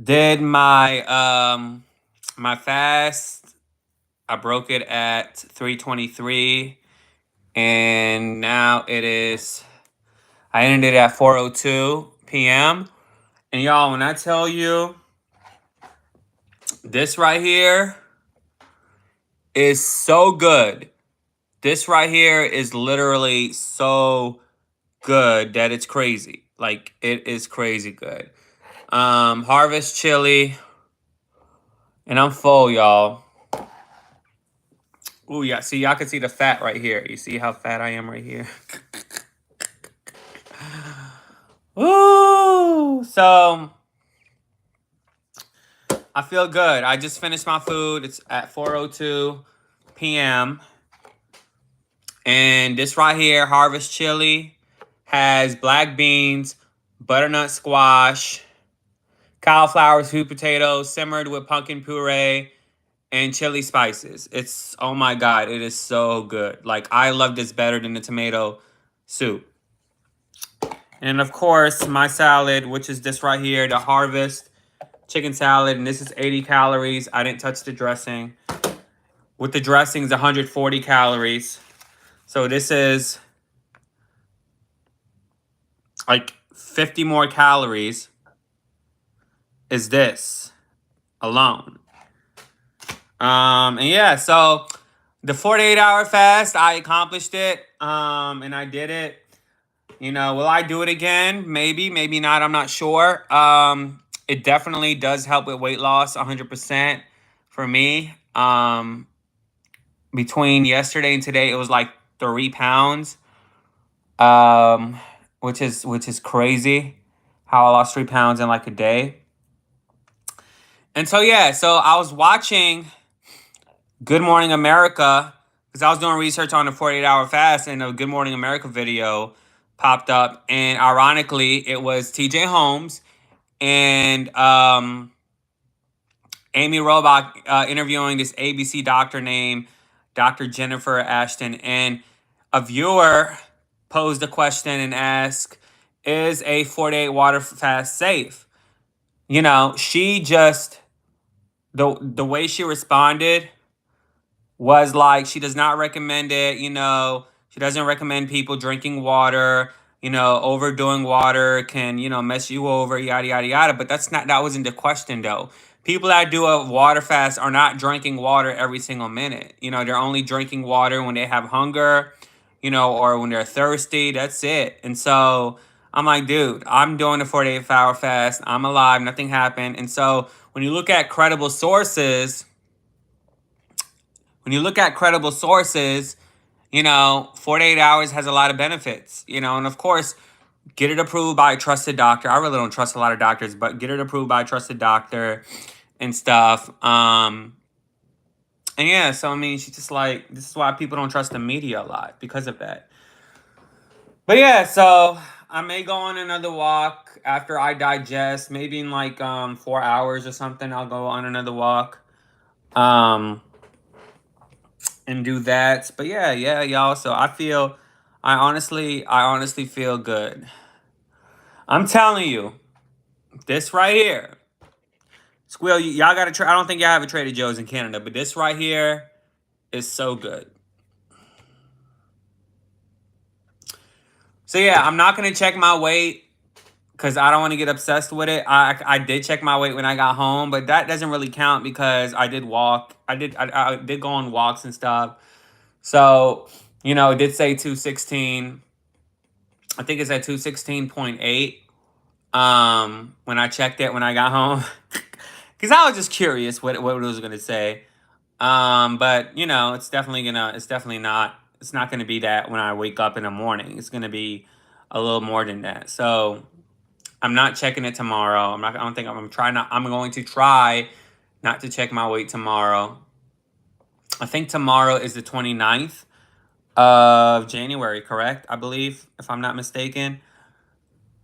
Did my fast. I broke it at 3:23, and now it is. I ended it at 4:02 p.m. And y'all, when I tell you this right here is so good, this right here is literally so good that it's crazy. Like it is crazy good. Harvest chili, and I'm full, y'all. Ooh, yeah. See, y'all can see the fat right here. You see how fat I am right here? Ooh. So I feel good. I just finished my food. It's at 4:02 p.m. And this right here, Harvest Chili, has black beans, butternut squash, cauliflower, sweet potatoes, simmered with pumpkin puree, and chili spices. It's, oh my God, it is so good. Like, I love this better than the tomato soup. And of course, my salad, which is this right here, the Harvest chicken salad. And this is 80 calories. I didn't touch the dressing. With the dressing, it's 140 calories. So this is like 50 more calories is this alone. And yeah, so the 48-hour fast, I accomplished it. And I did it. You know, will I do it again? Maybe, maybe not. I'm not sure. It definitely does help with weight loss 100% for me. Between yesterday and today, it was like 3 pounds. Which is crazy how I lost 3 pounds in like a day. And so yeah, so I was watching Good Morning America because I was doing research on the 48-hour fast, and a Good Morning America video popped up, and ironically, it was T.J. Holmes and Amy Robach interviewing this ABC doctor named Dr. Jennifer Ashton, and a viewer posed a question and asked, "Is a 48 water fast safe?" You know, she just the way she responded was like she does not recommend it. You know, she doesn't recommend people drinking water. You know, overdoing water can, you know, mess you over, yada yada yada. But that wasn't the question though. People that do a water fast are not drinking water every single minute. You know, they're only drinking water when they have hunger, you know, or when they're thirsty. That's it. And so I'm like, dude, I'm doing a 48-hour fast. I'm alive. Nothing happened. And so when you look at credible sources, when you look at credible sources, you know, 48 hours has a lot of benefits, you know, and of course, get it approved by a trusted doctor. I really don't trust a lot of doctors, but get it approved by a trusted doctor and stuff. And yeah, so I mean, she's just like, this is why people don't trust the media a lot because of that. But yeah, so I may go on another walk after I digest, maybe in like 4 hours or something. I'll go on another walk. Um, and do that. But yeah, yeah, y'all. So I honestly feel good. I'm telling you, this right here, Squill, y'all gotta try. I don't think y'all have a Trader Joe's in Canada, but this right here is so good. So yeah, I'm not gonna check my weight because I don't want to get obsessed with it. I did check my weight when I got home, but that doesn't really count because I did walk. I did go on walks and stuff. So you know, it did say 216. I think it's at 216.8. When I checked it when I got home, because I was just curious what it was gonna say. But you know, it's not gonna be that when I wake up in the morning. It's gonna be a little more than that. So I'm not checking it tomorrow. I'm not. I don't think I'm trying. Not. I'm going to try not to check my weight tomorrow. I think tomorrow is the 29th of January, correct? I believe, if I'm not mistaken.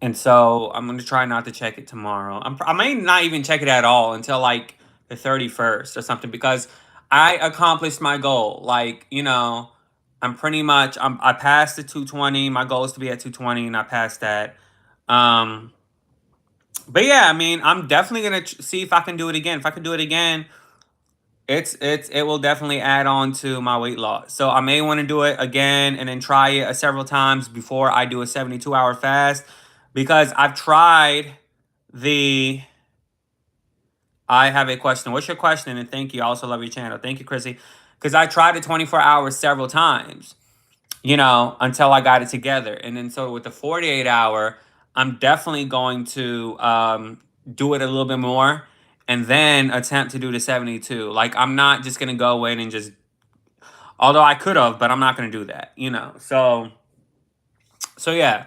And so I'm gonna try not to check it tomorrow. I may not even check it at all until like the 31st or something because I accomplished my goal. Like, you know, I passed the 220. My goal is to be at 220 and I passed that. Um But yeah, I mean, I'm definitely gonna see if I can do it again. If I can do it again, it will definitely add on to my weight loss. So I may want to do it again and then try it several times before I do a 72-hour fast, because I've tried the. I have a question. What's your question? And thank you. I also love your channel. Thank you, Chrissy. Because I tried the 24 hours several times, until I got it together. And then so with the 48-hour, I'm definitely going to do it a little bit more and then attempt to do the 72. Like, I'm not just going to go in and just, although I could have, but I'm not going to do that. So yeah.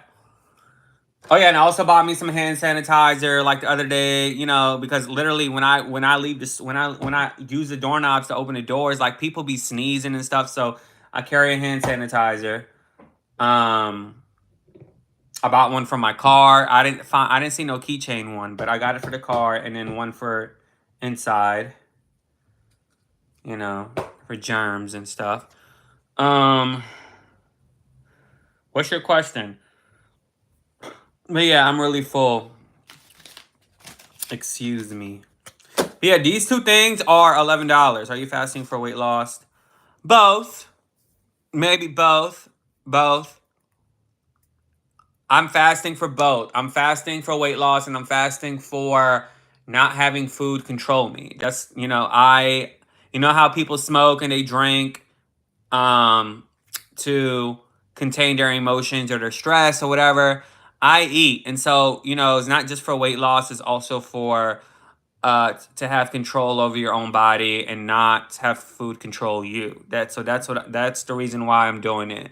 Oh yeah, and I also bought me some hand sanitizer like the other day, because literally when I leave this when I use the doorknobs to open the doors, like people be sneezing and stuff. So I carry a hand sanitizer. Um, I bought one for my car. I didn't see no keychain one, but I got it for the car, and then one for inside, for germs and stuff. Um, what's your question? But yeah, I'm really full. Excuse me. But yeah, these two things are $11. Are you fasting for weight loss? Both. Maybe both. Both. I'm fasting for both. I'm fasting for weight loss, and I'm fasting for not having food control me. That's, how people smoke and they drink um to contain their emotions or their stress or whatever. I eat. And so, it's not just for weight loss, it's also for to have control over your own body and not have food control you. That's the reason why I'm doing it.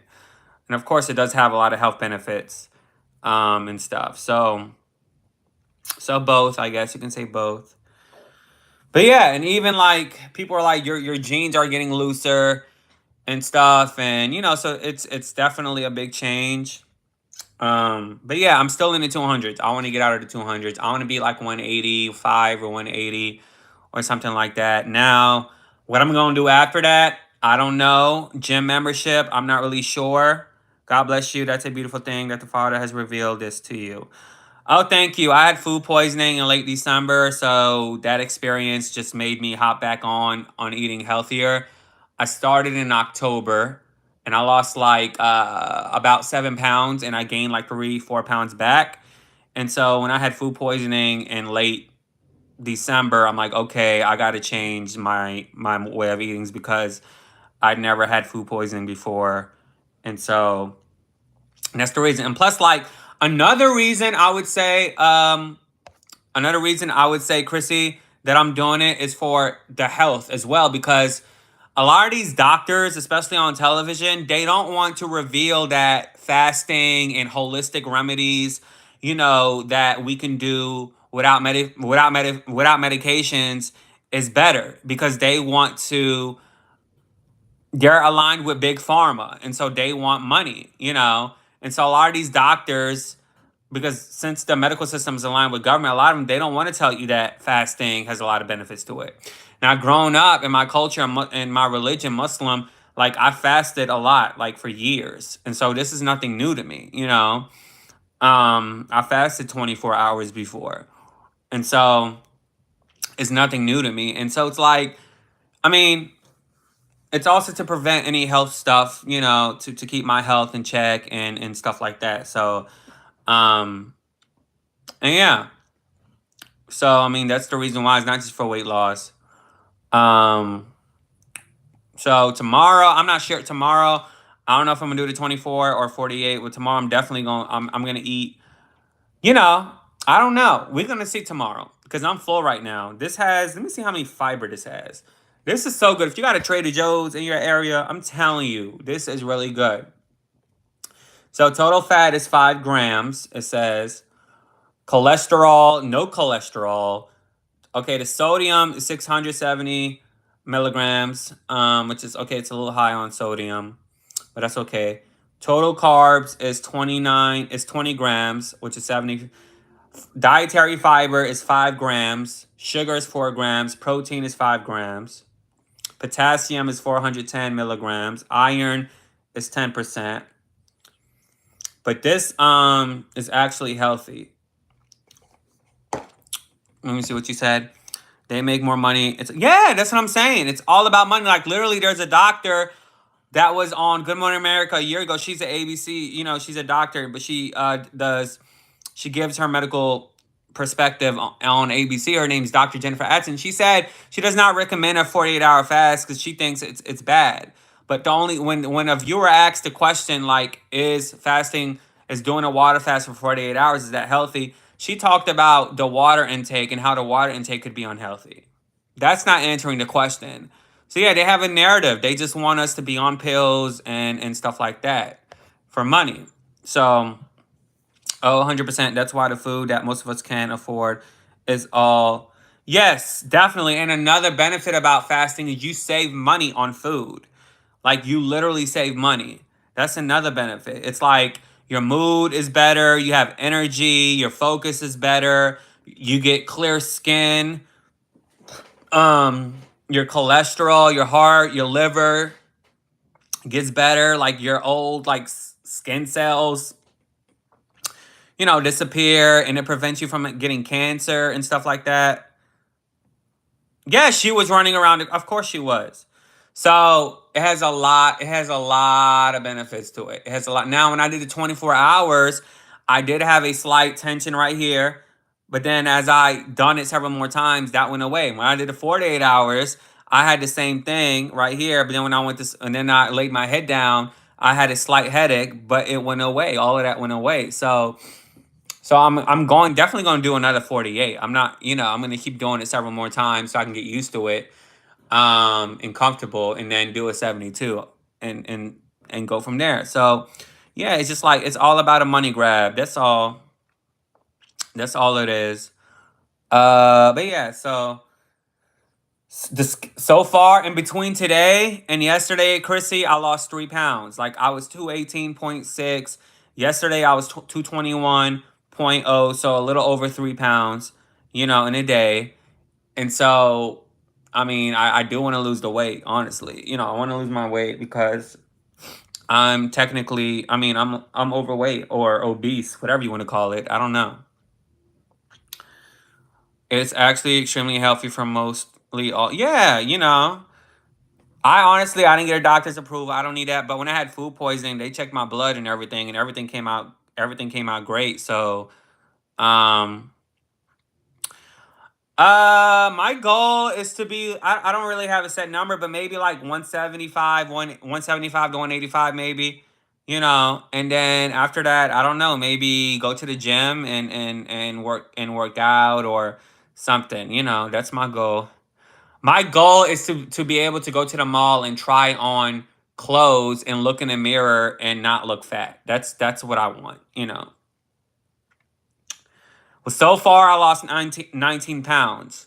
And of course, it does have a lot of health benefits and stuff. So both, I guess you can say both. But yeah, and even like people are like your jeans are getting looser and stuff, and so it's definitely a big change. But yeah, I'm still in the 200s. I want to get out of the 200s. I want to be like 185 or 180 or something like that. Now, what I'm going to do after that, I don't know. Gym membership, I'm not really sure. God bless you. That's a beautiful thing that the Father has revealed this to you. Oh, thank you. I had food poisoning in late December, so that experience just made me hop back on eating healthier. I started in October, and I lost like about 7 pounds, and I gained like 3, 4 pounds back. And so when I had food poisoning in late December, I'm like, okay, I got to change my way of eating because I'd never had food poisoning before, and so and that's the reason. And plus, like another reason I would say, Chrissy, that I'm doing it is for the health as well, because a lot of these doctors, especially on television, they don't want to reveal that fasting and holistic remedies, that we can do without medications is better, because they're aligned with big pharma, and so they want money. And so a lot of these doctors, because since the medical system is aligned with government, a lot of them, they don't want to tell you that fasting has a lot of benefits to it. Now, growing up in my culture and my religion, Muslim, like I fasted a lot, like for years, and so this is nothing new to me. I fasted 24 hours before, and so it's nothing new to me. And so it's like, I mean, it's also to prevent any health stuff, to keep my health in check and stuff like that. So, um, and yeah. So, I mean, that's the reason why. It's not just for weight loss. Um, so tomorrow, I'm not sure. Tomorrow, I don't know if I'm gonna do the 24 or 48. But tomorrow, I'm definitely going. I'm gonna eat. You know, I don't know. We're gonna see tomorrow because I'm full right now. This has. Let me see how many fiber this has. This is so good. If you got a Trader Joe's in your area, I'm telling you, this is really good. So total fat is 5 grams. It says cholesterol, no cholesterol. Okay, the sodium is 670 milligrams, which is okay. It's a little high on sodium, but that's okay. Total carbs is 20 grams, which is 70. Dietary fiber is 5 grams. Sugar is 4 grams. Protein is 5 grams. Potassium is 410 milligrams. Iron is 10%. But this is actually healthy. Let me see what you said. They make more money. It's yeah, that's what I'm saying. It's all about money. Like literally, there's a doctor that was on Good Morning America a year ago. She's an ABC. She's a doctor, but she gives her medical perspective on ABC. Her name's Dr. Jennifer Addison. She said she does not recommend a 48-hour fast because she thinks it's bad. But the only when a viewer asked the question like, is doing a water fast for 48 hours, is that healthy? She talked about the water intake and how the water intake could be unhealthy. That's not answering the question. So yeah, they have a narrative. They just want us to be on pills and stuff like that for money. So, 100%. That's why the food that most of us can't afford is all. Yes, definitely. And another benefit about fasting is you save money on food. Like you literally save money. That's another benefit. It's like your mood is better, you have energy, your focus is better, you get clear skin, your cholesterol, your heart, your liver gets better, like your old like skin cells disappear, and it prevents you from getting cancer and stuff like that. Yeah, she was running around. Of course she was. So it has a lot of benefits to it. It has a lot. Now, when I did the 24 hours, I did have a slight tension right here. But then as I done it several more times, that went away. When I did the 48 hours, I had the same thing right here. But then when I went to, and then I laid my head down, I had a slight headache, but it went away. All of that went away. So I'm definitely going to do another 48. I'm not, I'm going to keep doing it several more times so I can get used to it, and comfortable, and then do a 72 and go from there. So yeah, it's just like it's all about a money grab. That's all. That's all it is. But yeah, so far in between today and yesterday, Chrissy, I lost 3 pounds. Like I was 218.6. Yesterday I was 221.0, so a little over 3 pounds, in a day. And so, I mean, I do want to lose the weight, honestly. I want to lose my weight because I'm technically, I mean, I'm overweight or obese, whatever you want to call it. I don't know. It's actually extremely healthy for mostly all. Yeah, I didn't get a doctor's approval. I don't need that. But when I had food poisoning, they checked my blood and everything came out great. So, um, my goal is to be. I don't really have a set number, but maybe like 175 to 185, maybe. And then after that, I don't know. Maybe go to the gym and work out or something. That's my goal. My goal is to be able to go to the mall and try on clothes and look in the mirror and not look fat. That's what I want. Well, so far I lost 19 pounds.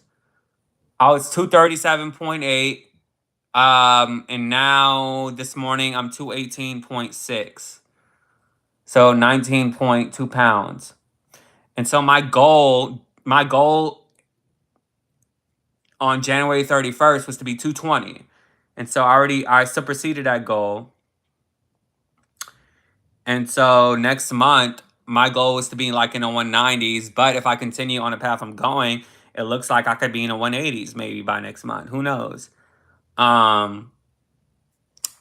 I was 237.8. And now this morning I'm 218.6. So 19.2 pounds. And so my goal on January 31st was to be 220. And so I superseded that goal. And so next month, my goal is to be like in the 190s. But if I continue on the path I'm going, it looks like I could be in the 180s maybe by next month. Who knows? Um,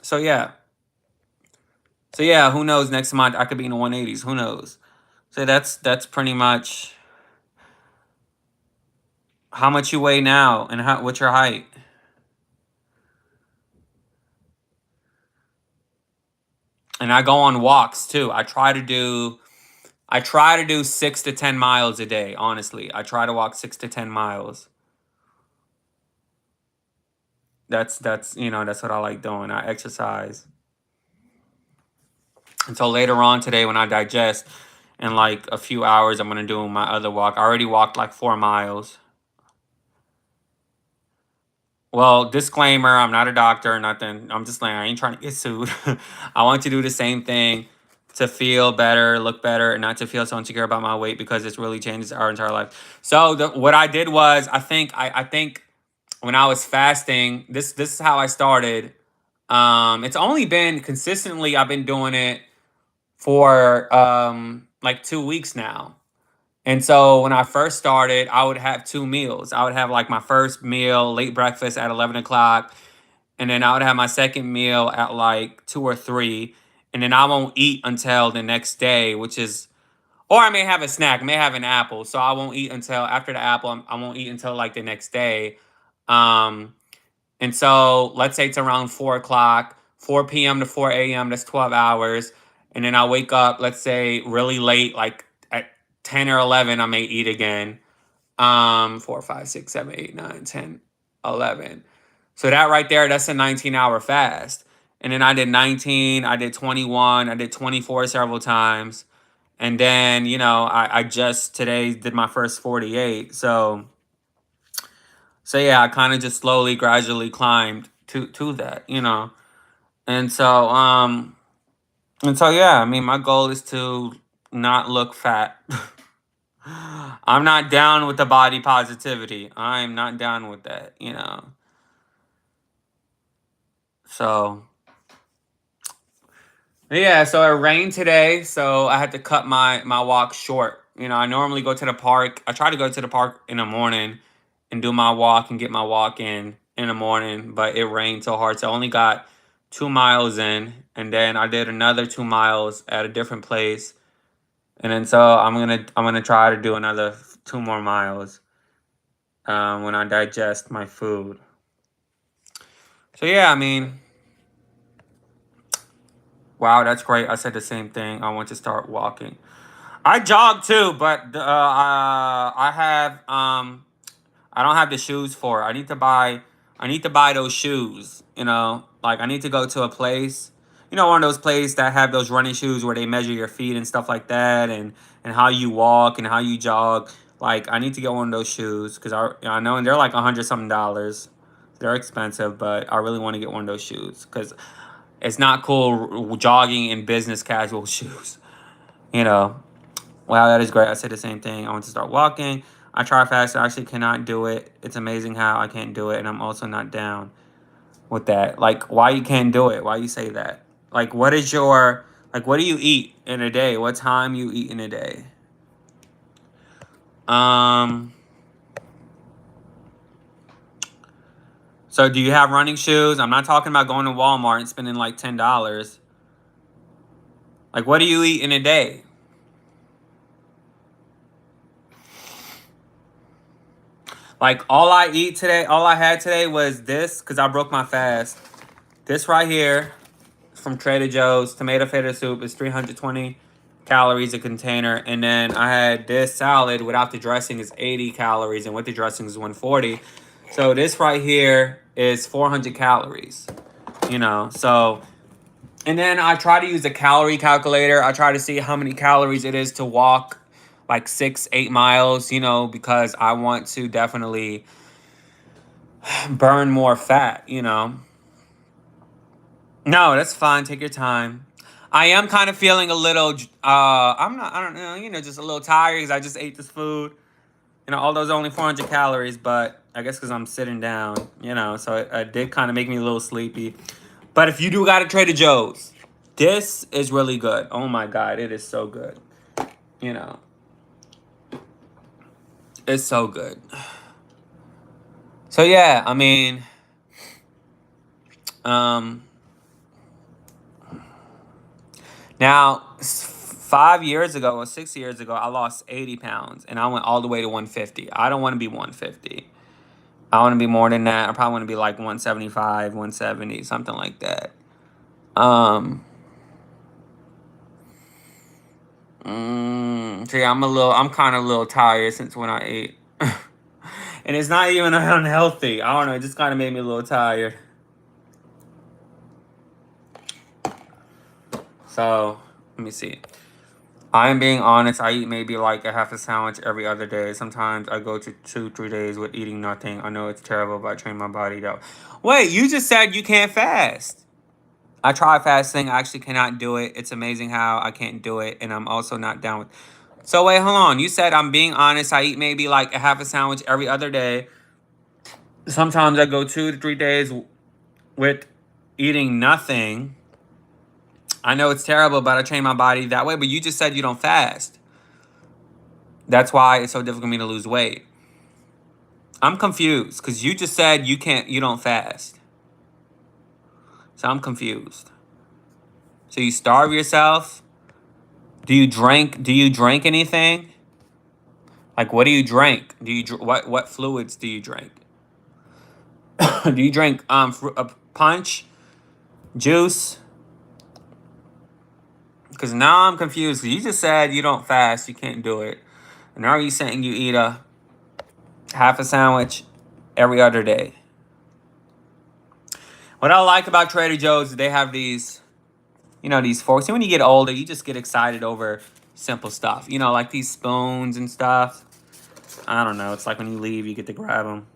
so yeah. So yeah, who knows? Next month I could be in the 180s. Who knows? So that's pretty much how much you weigh now and what's your height. And I go on walks too. I try to do 6 to 10 miles a day, honestly. I try to walk 6 to 10 miles. That's what I like doing. I exercise. And so later on today when I digest, in like a few hours, I'm gonna do my other walk. I already walked like 4 miles. Well, disclaimer, I'm not a doctor or nothing. I'm just like, I ain't trying to get sued. I want to do the same thing to feel better, look better, and not to feel so insecure about my weight because it's really changed our entire life. So what I did was, I think when I was fasting, this is how I started. It's only been consistently, I've been doing it for like 2 weeks now. And so when I first started, I would have two meals. I would have like my first meal, late breakfast at 11 o'clock. And then I would have my second meal at like 2 or 3. And then I won't eat until the next day, which is, or I may have a snack, I may have an apple. So I won't eat until after the apple. I won't eat until like the next day. Um, and so let's say it's around 4 o'clock, 4 p.m. to 4 a.m. That's 12 hours. And then I wake up, let's say really late, like at 10 or 11, I may eat again. 4, 5, 6, 7, 8, 9, 10, 11. So that right there, that's a 19-hour fast. And then I did 19, I did 21, I did 24 several times. And then, I just today did my first 48. So yeah, I kind of just slowly, gradually climbed to that. And so yeah, I mean, my goal is to not look fat. I'm not down with the body positivity. I'm not down with that. So yeah, so it rained today, so I had to cut my walk short. I normally go to the park. I try to go to the park in the morning and do my walk and get my walk in the morning, but it rained so hard, so I only got 2 miles in, and then I did another 2 miles at a different place, and then so I'm gonna try to do another 2 more miles when I digest my food. So yeah, I mean, wow, that's great. I said the same thing. I want to start walking. I jog too, but I don't have the shoes for it. I need to buy those shoes. Like I need to go to a place, one of those places that have those running shoes where they measure your feet and stuff like that, and how you walk and how you jog. Like I need to get one of those shoes because I know, and they're like $100 something. They're expensive, but I really want to get one of those shoes because it's not cool jogging in business casual shoes. You know. Wow, that is great. I said the same thing. I want to start walking. I try fast. I actually cannot do it. It's amazing how I can't do it, and I'm also not down with that. Like, why you can't do it? Why you say that? Like, what do you eat in a day? What time you eat in a day? Um. So, do you have running shoes? I'm not talking about going to Walmart and spending like $10. Like, what do you eat in a day? Like, all I had today was this because I broke my fast. This right here from Trader Joe's tomato feta soup is 320 calories a container, and then I had this salad without the dressing is 80 calories, and with the dressing is 140. So this right here is 400 calories. So and then I try to use a calorie calculator. I try to see how many calories it is to walk like 6, 8 miles. Because I want to definitely burn more fat. No, that's fine. Take your time. I am kind of feeling a little. I don't know. Just a little tired because I just ate this food. Although it's only 400 calories, but I guess because I'm sitting down. So it did kind of make me a little sleepy. But if you do got a Trader Joe's, this is really good. Oh my God, it is so good. You know, it's so good. So yeah, I mean, um, now 5 years ago or 6 years ago, I lost 80 pounds and I went all the way to 150. I don't want to be 150. I want to be more than that. I probably want to be like 175, 170, something like that. Um, so yeah, I'm kind of a little tired since when I ate. And it's not even unhealthy. I don't know. It just kind of made me a little tired. So, let me see. I am being honest. I eat maybe like a half a sandwich every other day. Sometimes I go to 2, 3 days with eating nothing. I know it's terrible, but I train my body though. Wait, you just said you can't fast. I try fasting. I actually cannot do it. It's amazing how I can't do it. And I'm also not down with. So, wait, hold on. You said I'm being honest. I eat maybe like a half a sandwich every other day. Sometimes I go 2 to 3 days with eating nothing. I know it's terrible, but I train my body that way. But you just said you don't fast. That's why it's so difficult for me to lose weight. I'm confused because you just said you don't fast. So I'm confused. So you starve yourself? Do you drink anything? Like, what do you drink? What fluids do you drink? Do you drink a punch, juice? Because now I'm confused. You just said you don't fast, you can't do it, and now you saying you eat a half a sandwich every other day. What I like about Trader Joe's is they have these, these forks. And when you get older, you just get excited over simple stuff. Like these spoons and stuff. I don't know. It's like when you leave, you get to grab them.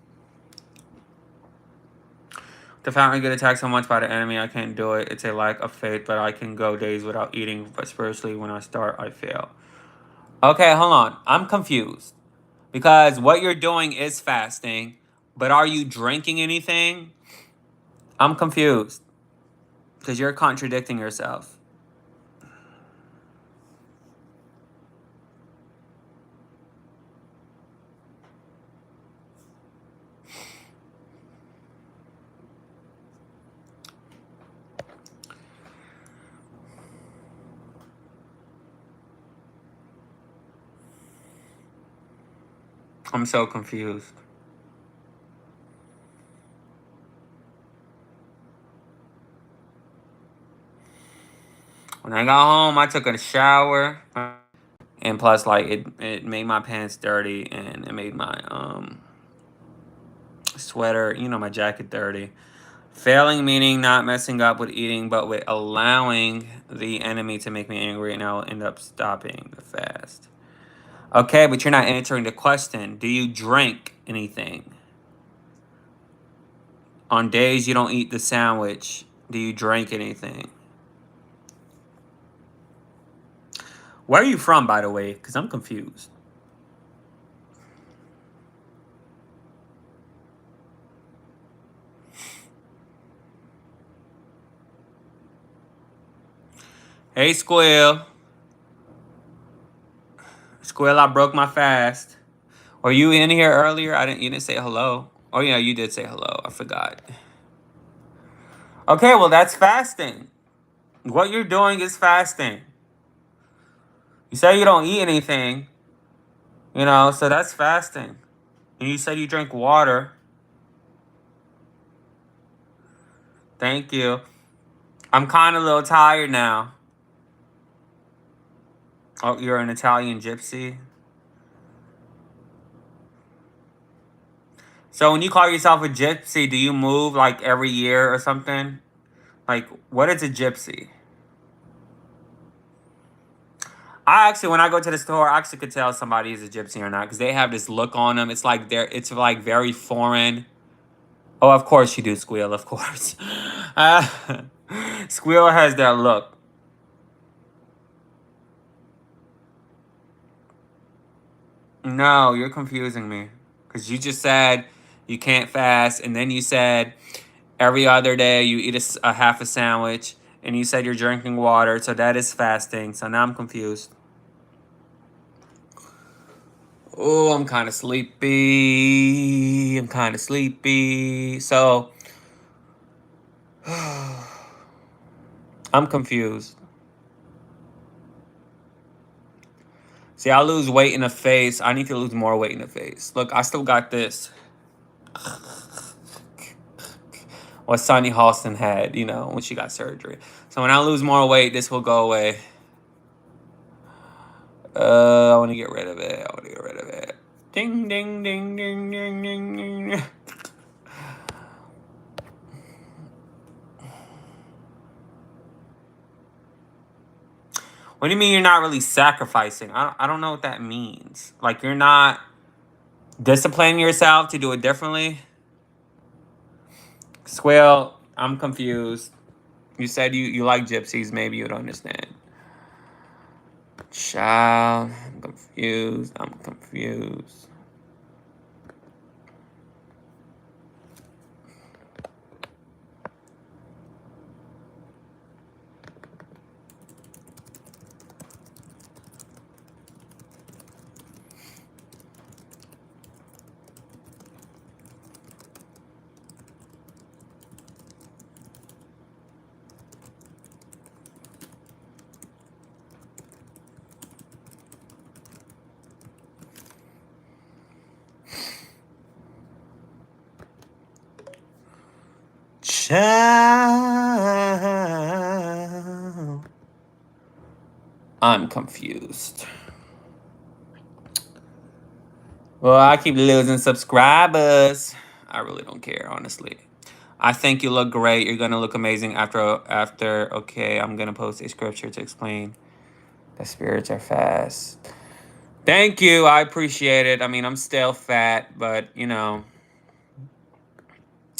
The fact I get attacked so much by the enemy, I can't do it. It's a lack of faith, but I can go days without eating. But spiritually, when I start, I fail. Okay, hold on. I'm confused. Because what you're doing is fasting, but are you drinking anything? I'm confused. Because you're contradicting yourself. I'm so confused. When I got home, I took a shower. And plus, like, it made my pants dirty. And it made my sweater, my jacket dirty. Failing meaning not messing up with eating, but with allowing the enemy to make me angry, and I will end up stopping the fast. Okay, but you're not answering the question. Do you drink anything? On days you don't eat the sandwich, do you drink anything? Where are you from, by the way? Because I'm confused. Hey, Squill. Squill, I broke my fast. Were you in here earlier? You didn't say hello. Oh, yeah, you did say hello. I forgot. Okay, well, that's fasting. What you're doing is fasting. You say you don't eat anything, so that's fasting. And you said you drink water. Thank you. I'm kind of a little tired now. Oh, you're an Italian gypsy? So when you call yourself a gypsy, do you move like every year or something? Like, what is a gypsy? When I go to the store, I actually could tell somebody is a gypsy or not because they have this look on them. It's like very foreign. Oh, of course you do, Squeal. Of course, Squeal has that look. No, you're confusing me because you just said you can't fast, and then you said every other day you eat a half a sandwich, and you said you're drinking water, so that is fasting. So now I'm confused. Oh, I'm kind of sleepy. So, I'm confused. See, I lose weight in the face. I need to lose more weight in the face. Look, I still got this. What Sunny Halston had, when she got surgery. So when I lose more weight, this will go away. I want to get rid of it. Ding, ding, ding, ding, ding, ding, ding. What do you mean you're not really sacrificing? I don't know what that means. Like, you're not disciplining yourself to do it differently? Squill, I'm confused. You said you like gypsies. Maybe you don't understand. Child, I'm confused. Child. I'm confused. Well, I keep losing subscribers. I really don't care, honestly. I think you look great. You're gonna look amazing after. Okay, I'm gonna post a scripture to explain. The spirits are fast. Thank you. I appreciate it. I mean, I'm still fat, but you know,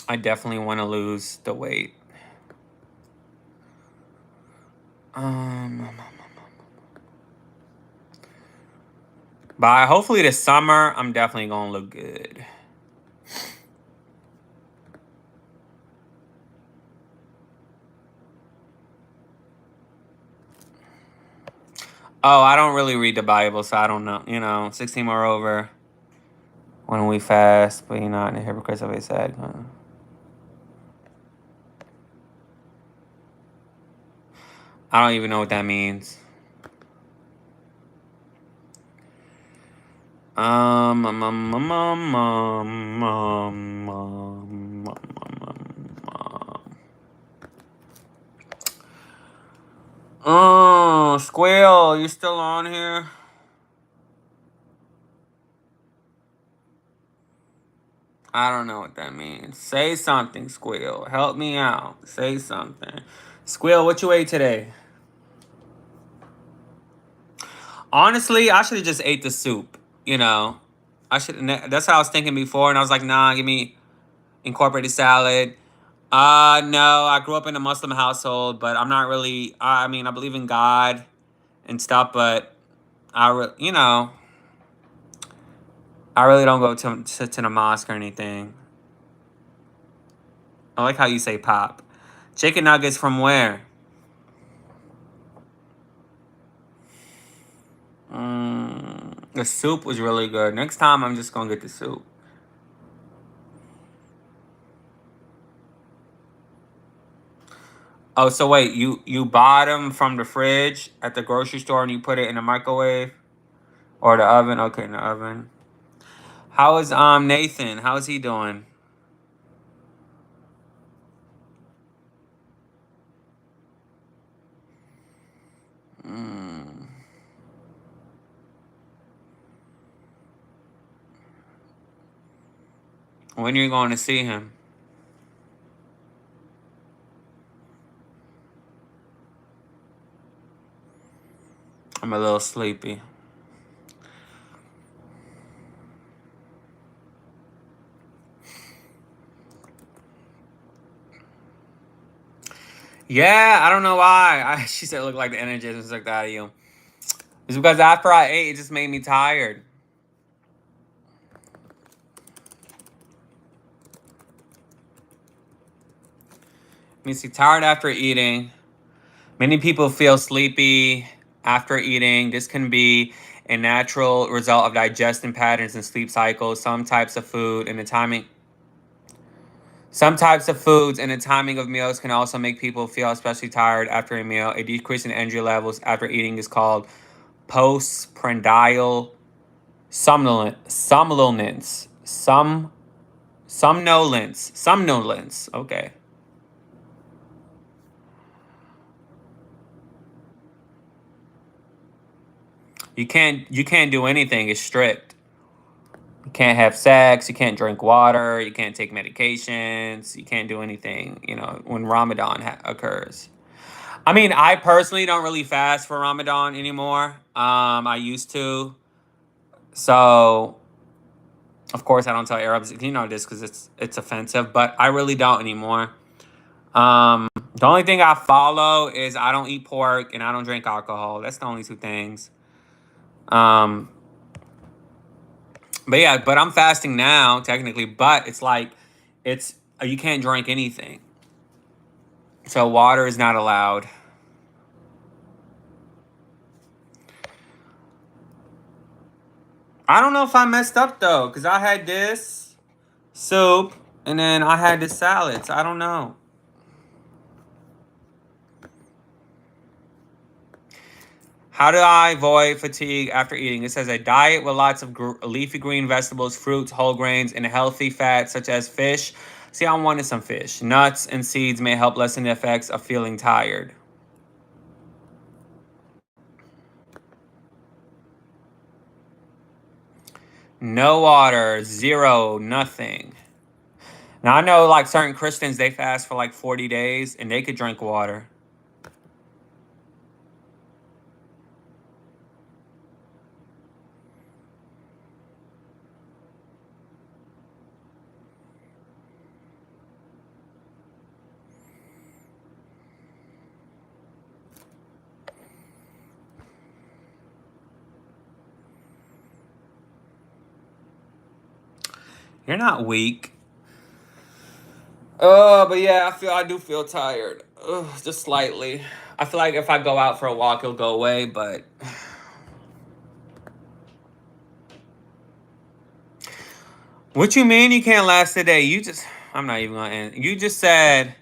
I definitely want to lose the weight. By hopefully this summer, I'm definitely gonna look good. Oh, I don't really read the Bible, so I don't know. You know, 16 moreover, when we fast, but you're not in the hypocrites of a sad. I don't even know what that means. Um, um, um, um, um, um, um, um, Oh, Squeal, you still on here? I don't know what that means. Say something, Squeal. Help me out. Say something. Squeal, what you ate today? Honestly, I should have just ate the soup. You know, I should. That's what I was thinking before, and I was like, nah, give me incorporated salad. No, I grew up in a Muslim household, but I'm not really. I mean, I believe in God and stuff, but you know, I really don't go to the mosque or anything. I like how you say pop. Chicken nuggets from where? The soup was really good. Next time, I'm just gonna get the soup. Oh, so wait, you bought them from the fridge at the grocery store and you put it in the microwave or the oven? Okay, in the oven. How is Nathan? How's he doing? Mm. When are you going to see him? I'm a little sleepy. Yeah, I don't know why. She said it looked like the energy just like that of you. It's because after I ate, it just made me tired. Makes me tired after eating. Many people feel sleepy after eating. This can be a natural result of digestion patterns and sleep cycles. Some types of foods and the timing of meals can also make people feel especially tired after a meal. A decrease in energy levels after eating is called postprandial somnolence. Okay. You can't do anything. It's strict. You can't have sex. You can't drink water. You can't take medications. You can't do anything. You know when Ramadan occurs. I mean, I personally don't really fast for Ramadan anymore. I used to. So, of course, I don't tell Arabs, you know this because it's offensive, but I really don't anymore. The only thing I follow is I don't eat pork and I don't drink alcohol. That's the only two things. Um, but yeah, but I'm fasting now technically, but it's like it's you can't drink anything. So water is not allowed. I don't know if I messed up though, because I had this soup and then I had the salads. I don't know. How do I avoid fatigue after eating? It says a diet with lots of leafy green vegetables, fruits, whole grains, and healthy fats such as fish, See, I wanted some fish. Nuts and seeds may help lessen the effects of feeling tired. No water, zero, nothing. Now I know like certain Christians, they fast for like 40 days and they could drink water. You're not weak. But yeah, I do feel tired. Just slightly. I feel like if I go out for a walk, it'll go away, but what you mean you can't last a day? I'm not even gonna end. You just said,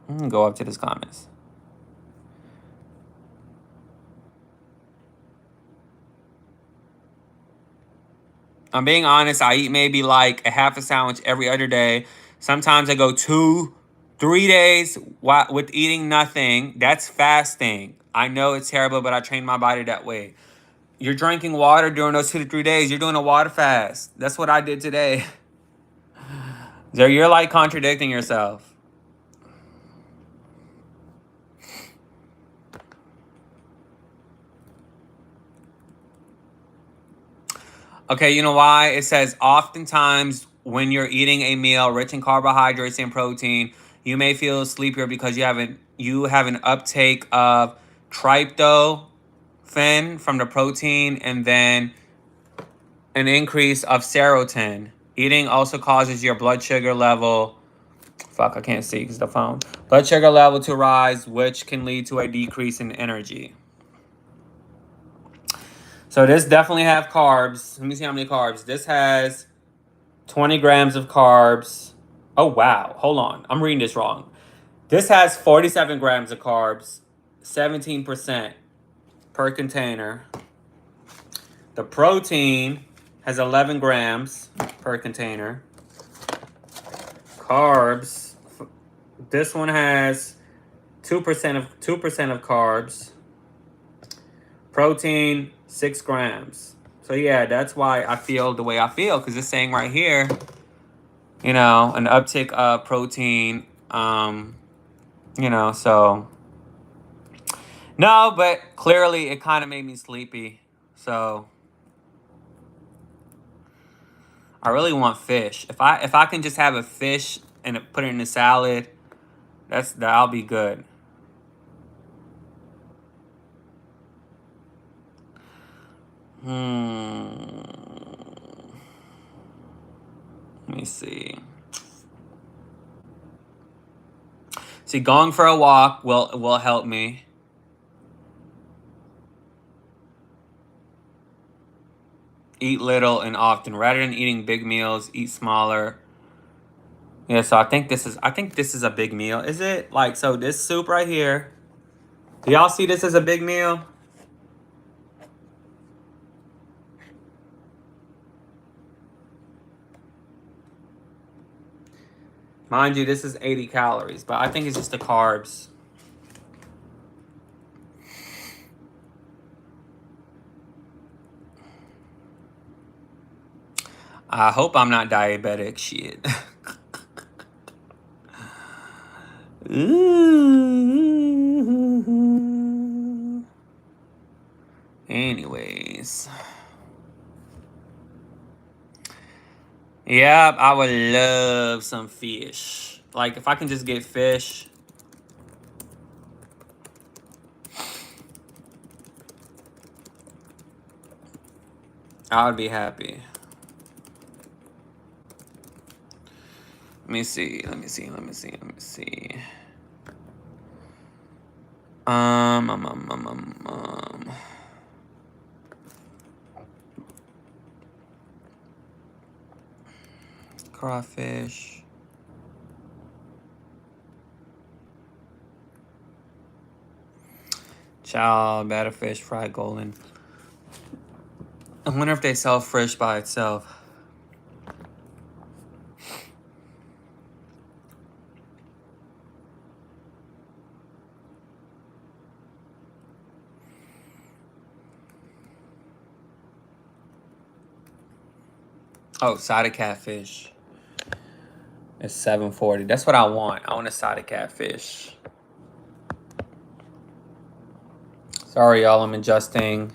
I'm gonna go up to this comments. I'm being honest, I eat maybe like a half a sandwich every other day. Sometimes I go 2, 3 days with eating nothing. That's fasting. I know it's terrible, but I train my body that way. You're drinking water during those 2 to 3 days. You're doing a water fast. That's what I did today. So you're like contradicting yourself. Okay, you know why? It says oftentimes when you're eating a meal rich in carbohydrates and protein, you may feel sleepier because you have an uptake of tryptophan from the protein and then an increase of serotonin. Eating also causes your blood sugar level, fuck, I can't see because the phone. Blood sugar level to rise, which can lead to a decrease in energy. So this definitely have carbs. Let me see how many carbs. This has 20 grams of carbs. Oh, wow. Hold on. I'm reading this wrong. This has 47 grams of carbs, 17% per container. The protein has 11 grams per container. Carbs, this one has 2% of carbs. Protein, 6 grams. So yeah, that's why I feel the way I feel, because it's saying right here, an uptick of protein, so no, but clearly it kind of made me sleepy. So I really want fish. If I can just have a fish and put it in a salad, that'll be good. Let me see. See, going for a walk will help me. Eat little and often. Rather than eating big meals, eat smaller. Yeah, so I think this is a big meal. Is it? Like, so this soup right here. Do y'all see this as a big meal? Mind you, this is 80 calories, but I think it's just the carbs. I hope I'm not diabetic. Shit. Ooh. Anyways. Yep, I would love some fish. Like, if I can just get fish. I would be happy. Let me see. Crawfish. Child, batter fish, fried golden. I wonder if they sell fish by itself. Oh, side of catfish. It's 7:40. That's what I want. I want a side of catfish. Sorry, y'all. I'm adjusting.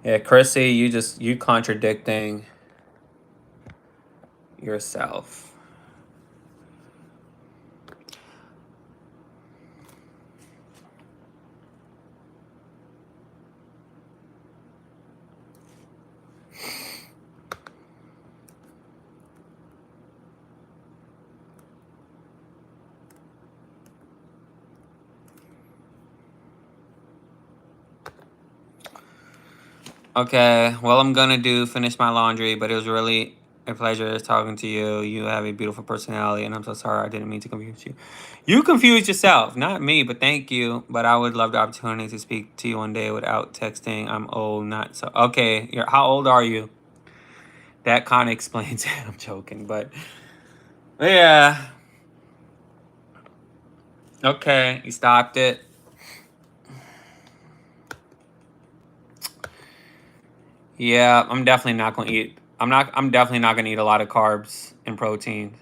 Yeah, Chrissy, you contradicting yourself. Okay, well, I'm gonna finish my laundry, but it was really a pleasure talking to you. You have a beautiful personality, and I'm so sorry I didn't mean to confuse you. You confused yourself, not me, but thank you. But I would love the opportunity to speak to you one day without texting. I'm old, not so. Okay, how old are you? That kind of explains it. I'm joking, but yeah. Okay, you stopped it. Yeah, I'm definitely not gonna eat. I'm definitely not gonna eat a lot of carbs and protein.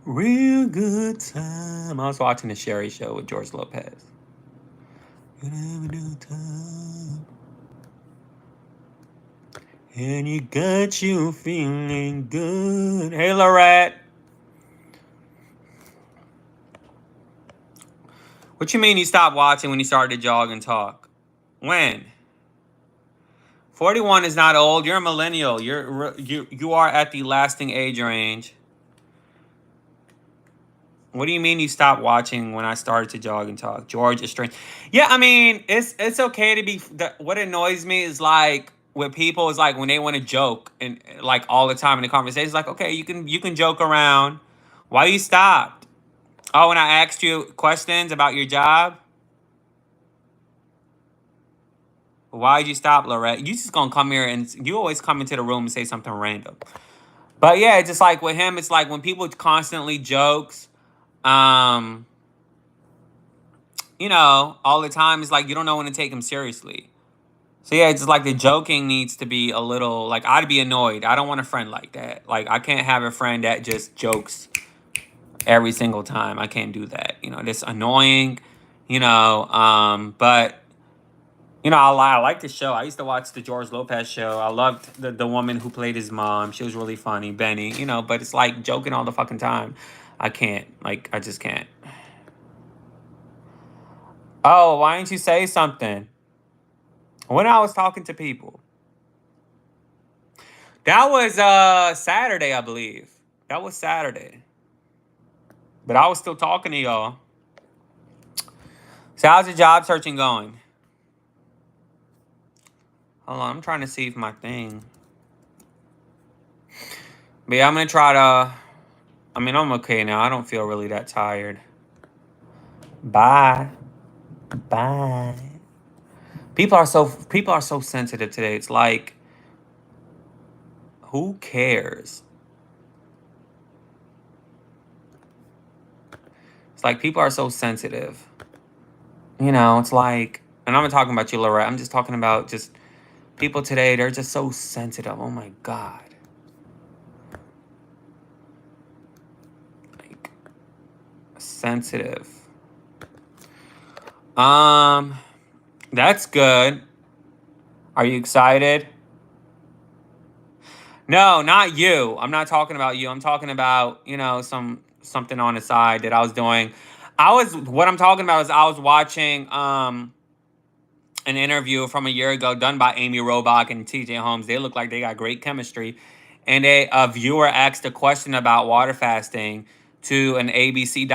Real good time. I was watching the Sherry Show with George Lopez. Time. And you got you feeling good. Hey, Lorette. What you mean you stopped watching when you started to jog and talk? When? 41 is not old. You're a millennial. You are at the lasting age range. What do you mean you stopped watching when I started to jog and talk? George is strange. Yeah, I mean, it's okay to be. What annoys me is like with people is like when they want to joke and like all the time in the conversation. It's like, okay, you can joke around. Why you stopped? Oh, when I asked you questions about your job, why'd you stop, Lorette? You just gonna come here and you always come into the room and say something random. But yeah, it's just like with him, it's like when people constantly jokes, um, all the time, it's like you don't know when to take him seriously. So yeah, it's just like the joking needs to be a little like I'd be annoyed. I don't want a friend like that. Like I can't have a friend that just jokes every single time. I can't do that. That's annoying. But I like the show. I used to watch the George Lopez show. I loved the woman who played his mom. She was really funny, Benny. But it's like joking all the fucking time. I can't. Like I just can't. Oh, why didn't you say something? When I was talking to people. That was Saturday, I believe. That was Saturday. But I was still talking to y'all. So how's the job searching going? Hold on, I'm trying to see if my thing. But yeah, I'm gonna try to. I mean, I'm okay now. I don't feel really that tired. Bye. Bye. People are so sensitive today. It's like, who cares? It's like people are so sensitive. It's like, and I'm not talking about you, Laura. I'm just talking about just people today. They're just so sensitive. Oh my God. Like, sensitive. That's good. Are you excited? No, not you. I'm not talking about you. I'm talking about, something on the side that I was doing. What I'm talking about is I was watching an interview from a year ago done by Amy Robach and TJ Holmes. They look like they got great chemistry. And a viewer asked a question about water fasting to an ABC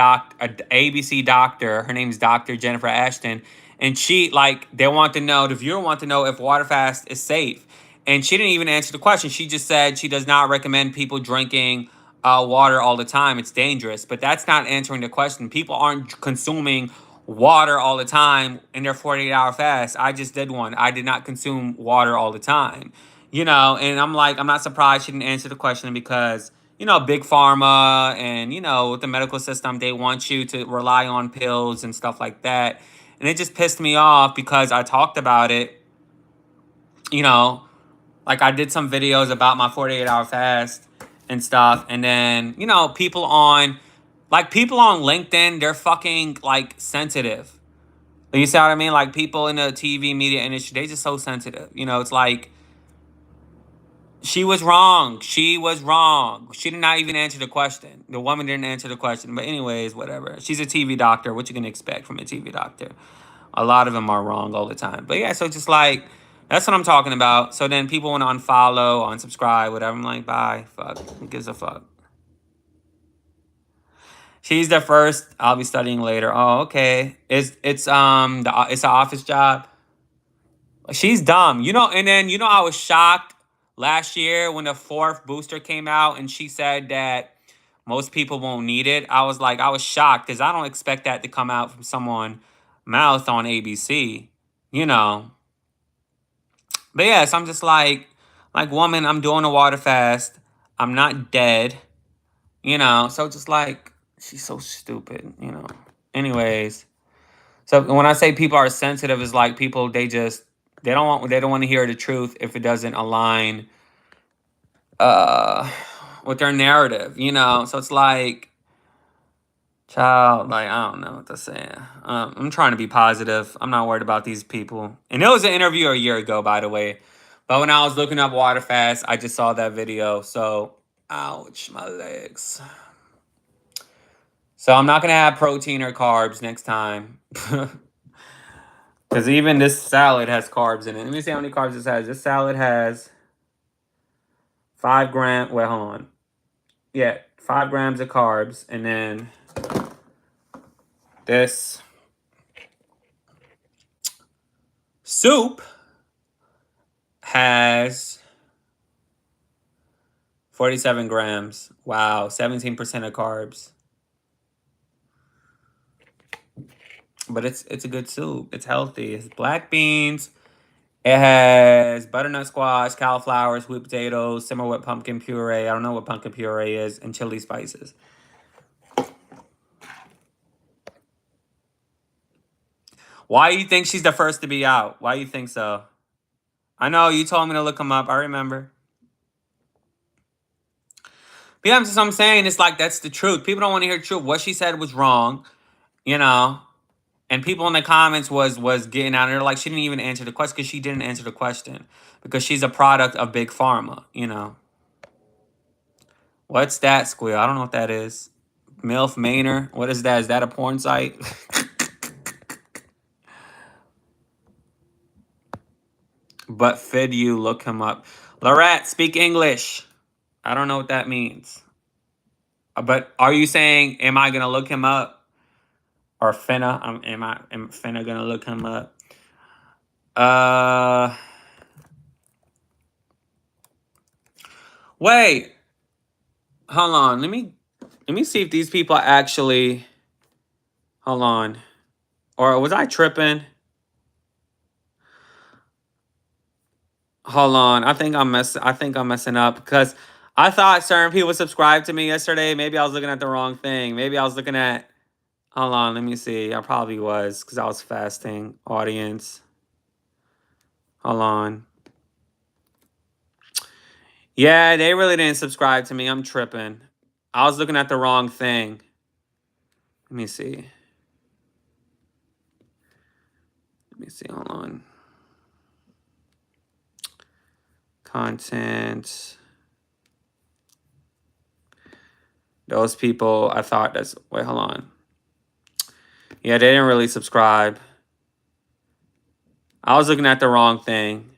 doctor. Her name's Dr. Jennifer Ashton. And she, like, they want to know, the viewer want to know if water fast is safe. And she didn't even answer the question. She just said she does not recommend people drinking water all the time. It's dangerous. But that's not answering the question. People aren't consuming water all the time in their 48-hour fast. I just did one. I did not consume water all the time. You know, and I'm like, I'm not surprised she didn't answer the question because, you know, big pharma and, you know, with the medical system, they want you to rely on pills and stuff like that. And it just pissed me off because I talked about it, you know, like I did some videos about my 48-hour fast and stuff. And then, you know, people on LinkedIn, they're fucking like sensitive. You see what I mean? Like people in the TV media industry, they just so sensitive. You know, it's like, she was wrong. She was wrong. She did not even answer the question. The woman didn't answer the question. But anyways, whatever. She's a TV doctor. What you gonna expect from a TV doctor? A lot of them are wrong all the time. But yeah, so just like, that's what I'm talking about. So then people want to unfollow, unsubscribe, whatever. I'm like, bye. Fuck. Who gives a fuck? She's the first. I'll be studying later. Oh, okay. It's an office job. She's dumb. You know, and then, you know, I was shocked last year when the fourth booster came out and she said that most people won't need it. I was shocked because I don't expect that to come out from someone mouth on ABC, you know. But yes, I'm just like, woman, I'm doing a water fast. I'm not dead, you know. So just like, she's so stupid, you know. Anyways, so when I say people are sensitive, it's like people, they don't want to hear the truth if it doesn't align uh with their narrative, you know. So it's like, child, like, I don't know what to say. I'm trying to be positive. I'm not worried about these people. And it was an interview a year ago, by the way. But when I was looking up water fast, I just saw that video. So, ouch, my legs. So I'm not gonna have protein or carbs next time. Because even this salad has carbs in it. Let me see how many carbs this has. This salad has 5 grams. Wait, hold on. Yeah, 5 grams of carbs. And then this soup has 47 grams. Wow, 17% of carbs. But it's a good soup. It's healthy. It's black beans. It has butternut squash, cauliflower, sweet potatoes, simmer with pumpkin puree. I don't know what pumpkin puree is, and chili spices. Why do you think she's the first to be out? Why do you think so? I know you told me to look them up. I remember. But yeah, I'm saying, it's like, that's the truth. People don't want to hear the truth. What she said was wrong, you know. And people in the comments was getting out of there like she didn't even answer the question because she didn't answer the question because she's a product of big pharma, you know. What's that, Squeal? I don't know what that is. MILF Manor? What is that? Is that a porn site? But fed you, look him up. Lorette, speak English. I don't know what that means. But are you saying, am I gonna look him up? Or finna? Am finna gonna look him up? Wait. Hold on. Let me see if these people actually. Hold on. Or was I tripping? Hold on. I think I'm messing up because I thought certain people subscribed to me yesterday. Maybe I was looking at the wrong thing. Maybe I was looking at. Hold on. Let me see. I probably was because I was fasting. Audience. Hold on. Yeah, they really didn't subscribe to me. I'm tripping. I was looking at the wrong thing. Let me see. Hold on. Content. Those people, I thought that's. Wait, hold on. Yeah, they didn't really subscribe. I was looking at the wrong thing.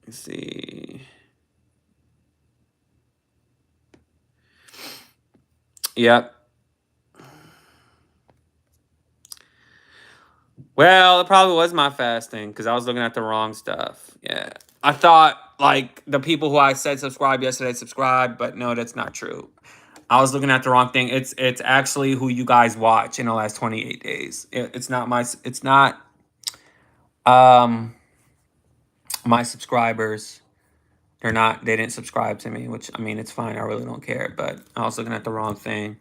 Let's see. Yep. Well, it probably was my fasting because I was looking at the wrong stuff. Yeah. I thought like the people who I said subscribe yesterday subscribed, but no, that's not true. I was looking at the wrong thing. It's actually who you guys watch in the last 28 days. It's not um my subscribers. They didn't subscribe to me, which I mean it's fine. I really don't care, but I was looking at the wrong thing.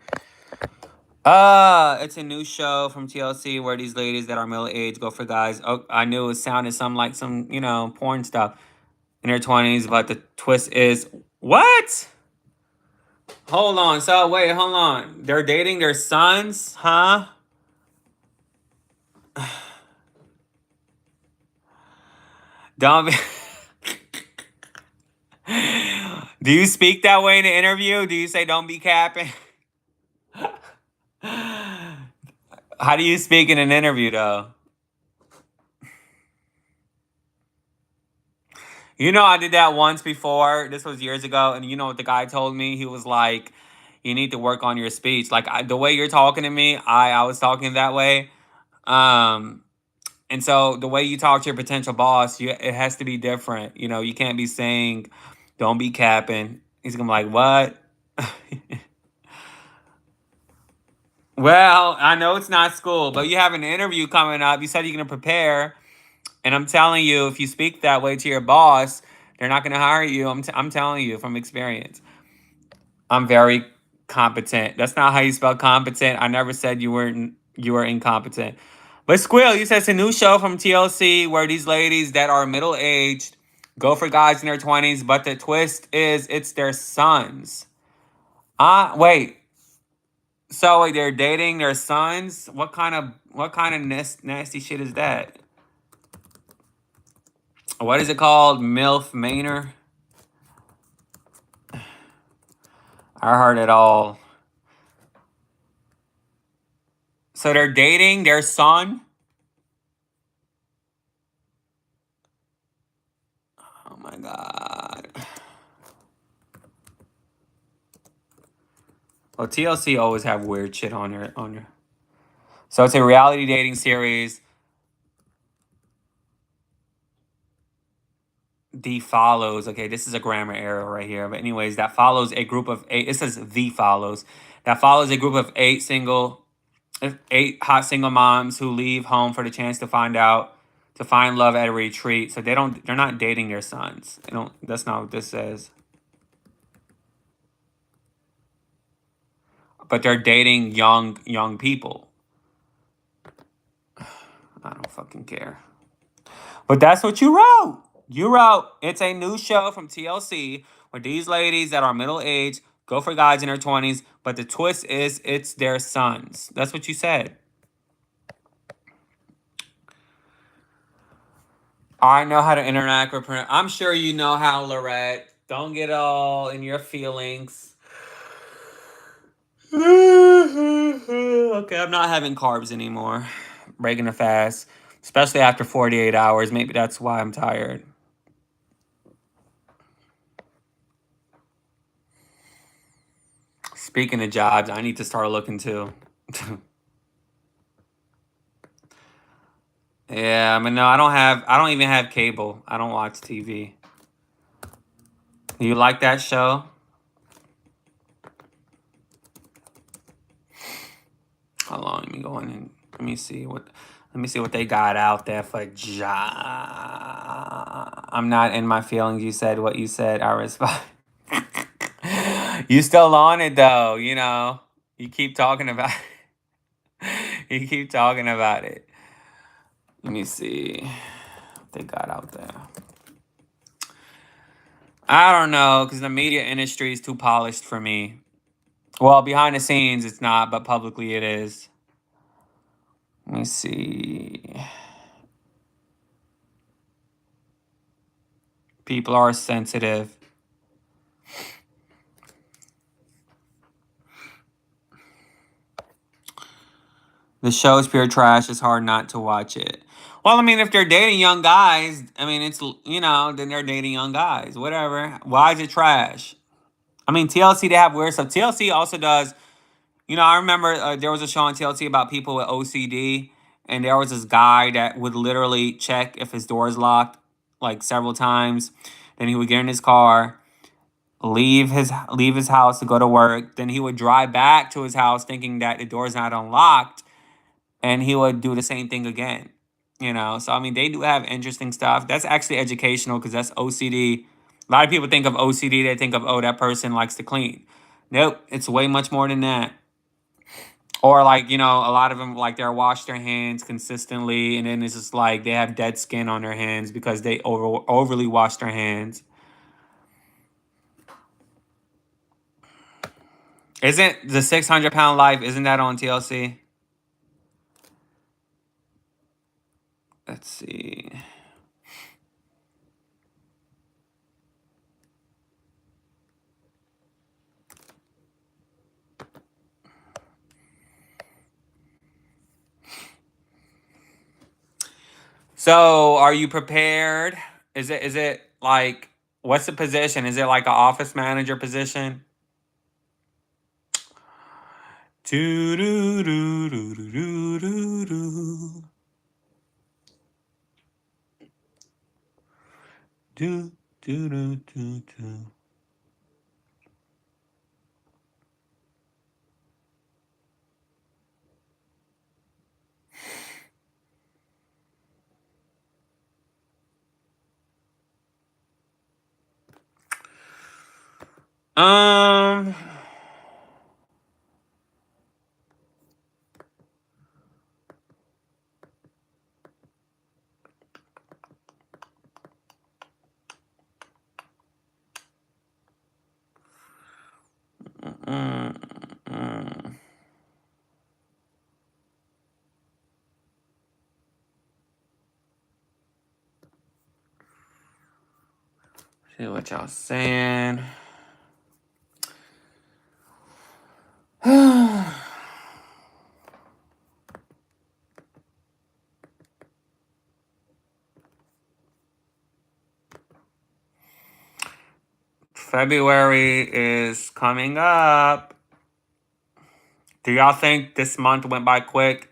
It's a new show from TLC where these ladies that are middle aged go for guys. Oh, I knew it sounded some like some, porn stuff in their 20s, but the twist is what? Hold on. So wait, hold on. They're dating their sons, huh? Don't be Do you speak that way in the interview? Do you say don't be capping? How do you speak in an interview though? I did that once before. This was years ago, and you know what the guy told me? He was like, "You need to work on your speech. Like the way you're talking to me, I was talking that way. Um, and so the way you talk to your potential boss, it has to be different. You can't be saying, "Don't be capping." He's gonna be like, "What?" Well, I know it's not school, but you have an interview coming up. You said you're gonna prepare. And I'm telling you, if you speak that way to your boss, they're not going to hire you. I'm telling you from experience. I'm very competent. That's not how you spell competent. I never said you were incompetent. But Squill, you said it's a new show from TLC where these ladies that are middle aged go for guys in their 20s, but the twist is it's their sons. Wait. So wait, they're dating their sons? What kind of nasty shit is that? What is it called? MILF Manor? I heard it all. So they're dating their son? Oh my god. Well, TLC always have weird shit on their. So it's a reality dating series. The follows. Okay, this is a grammar error right here. But anyways, that follows a group of eight. It says the follows. That follows a group of eight hot single moms who leave home for the chance to find love at a retreat. So they're not dating their sons. They don't. That's not what this says. But they're dating young people. I don't fucking care. But that's what you wrote. You wrote it's a new show from TLC where these ladies that are middle aged go for guys in their 20s, but the twist is it's their sons. That's what you said. I know how to interact with parents. I'm sure you know how, Lorette. Don't get all in your feelings. Okay, I'm not having carbs anymore. Breaking a fast, especially after 48 hours. Maybe that's why I'm tired. Speaking of jobs, I need to start looking too. Yeah, I mean, no, I don't even have cable. I don't watch TV. You like that show? Hold on, let me go in and let me see what they got out there for job. I'm not in my feelings. You said what you said. I respond. You still on it though, You keep talking about you keep talking about it. Let me see what they got out there. I don't know, because the media industry is too polished for me. Well, behind the scenes it's not, but publicly it is. Let me see. People are sensitive. The show is pure trash. It's hard not to watch it. Well, I mean, if they're dating young guys, I mean, then they're dating young guys. Whatever. Why is it trash? I mean, TLC, they have weird stuff. TLC also does, I remember there was a show on TLC about people with OCD, and there was this guy that would literally check if his door is locked like several times. Then he would get in his car, leave his house to go to work. Then he would drive back to his house thinking that the door's not unlocked, and he would do the same thing again. So I mean, they do have interesting stuff. That's actually educational because that's OCD. A lot of people think of OCD, they think of, oh, that person likes to clean. Nope, it's way much more than that. Or like, a lot of them like they're wash their hands consistently, and then it's just like they have dead skin on their hands because they overly wash their hands. Isn't the 600 pound life? Isn't that on TLC? Let's see. So, are you prepared? Is it like what's the position? Is it like an office manager position? Do do do do do do do do do do do do. Um. mm, mm. See what y'all saying. February is coming up. Do y'all think this month went by quick?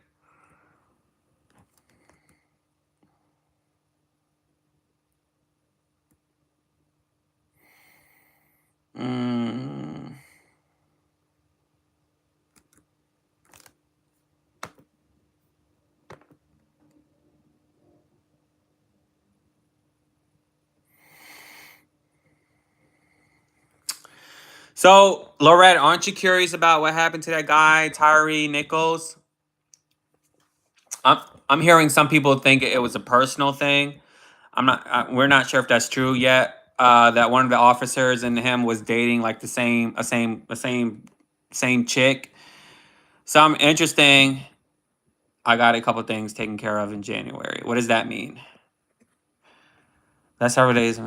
Mm. So, Lorette, aren't you curious about what happened to that guy, Tyree Nichols? I'm I'm hearing some people think it was a personal thing. We're not sure if that's true yet. That one of the officers and him was dating like the same chick. Some interesting. I got a couple things taken care of in January. What does that mean? That's several days.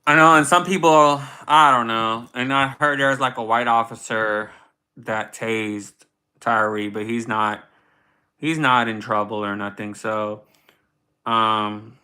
I know, and some people, I don't know. And I heard there's like a white officer that tased Tyree, but he's not in trouble or nothing. So, um,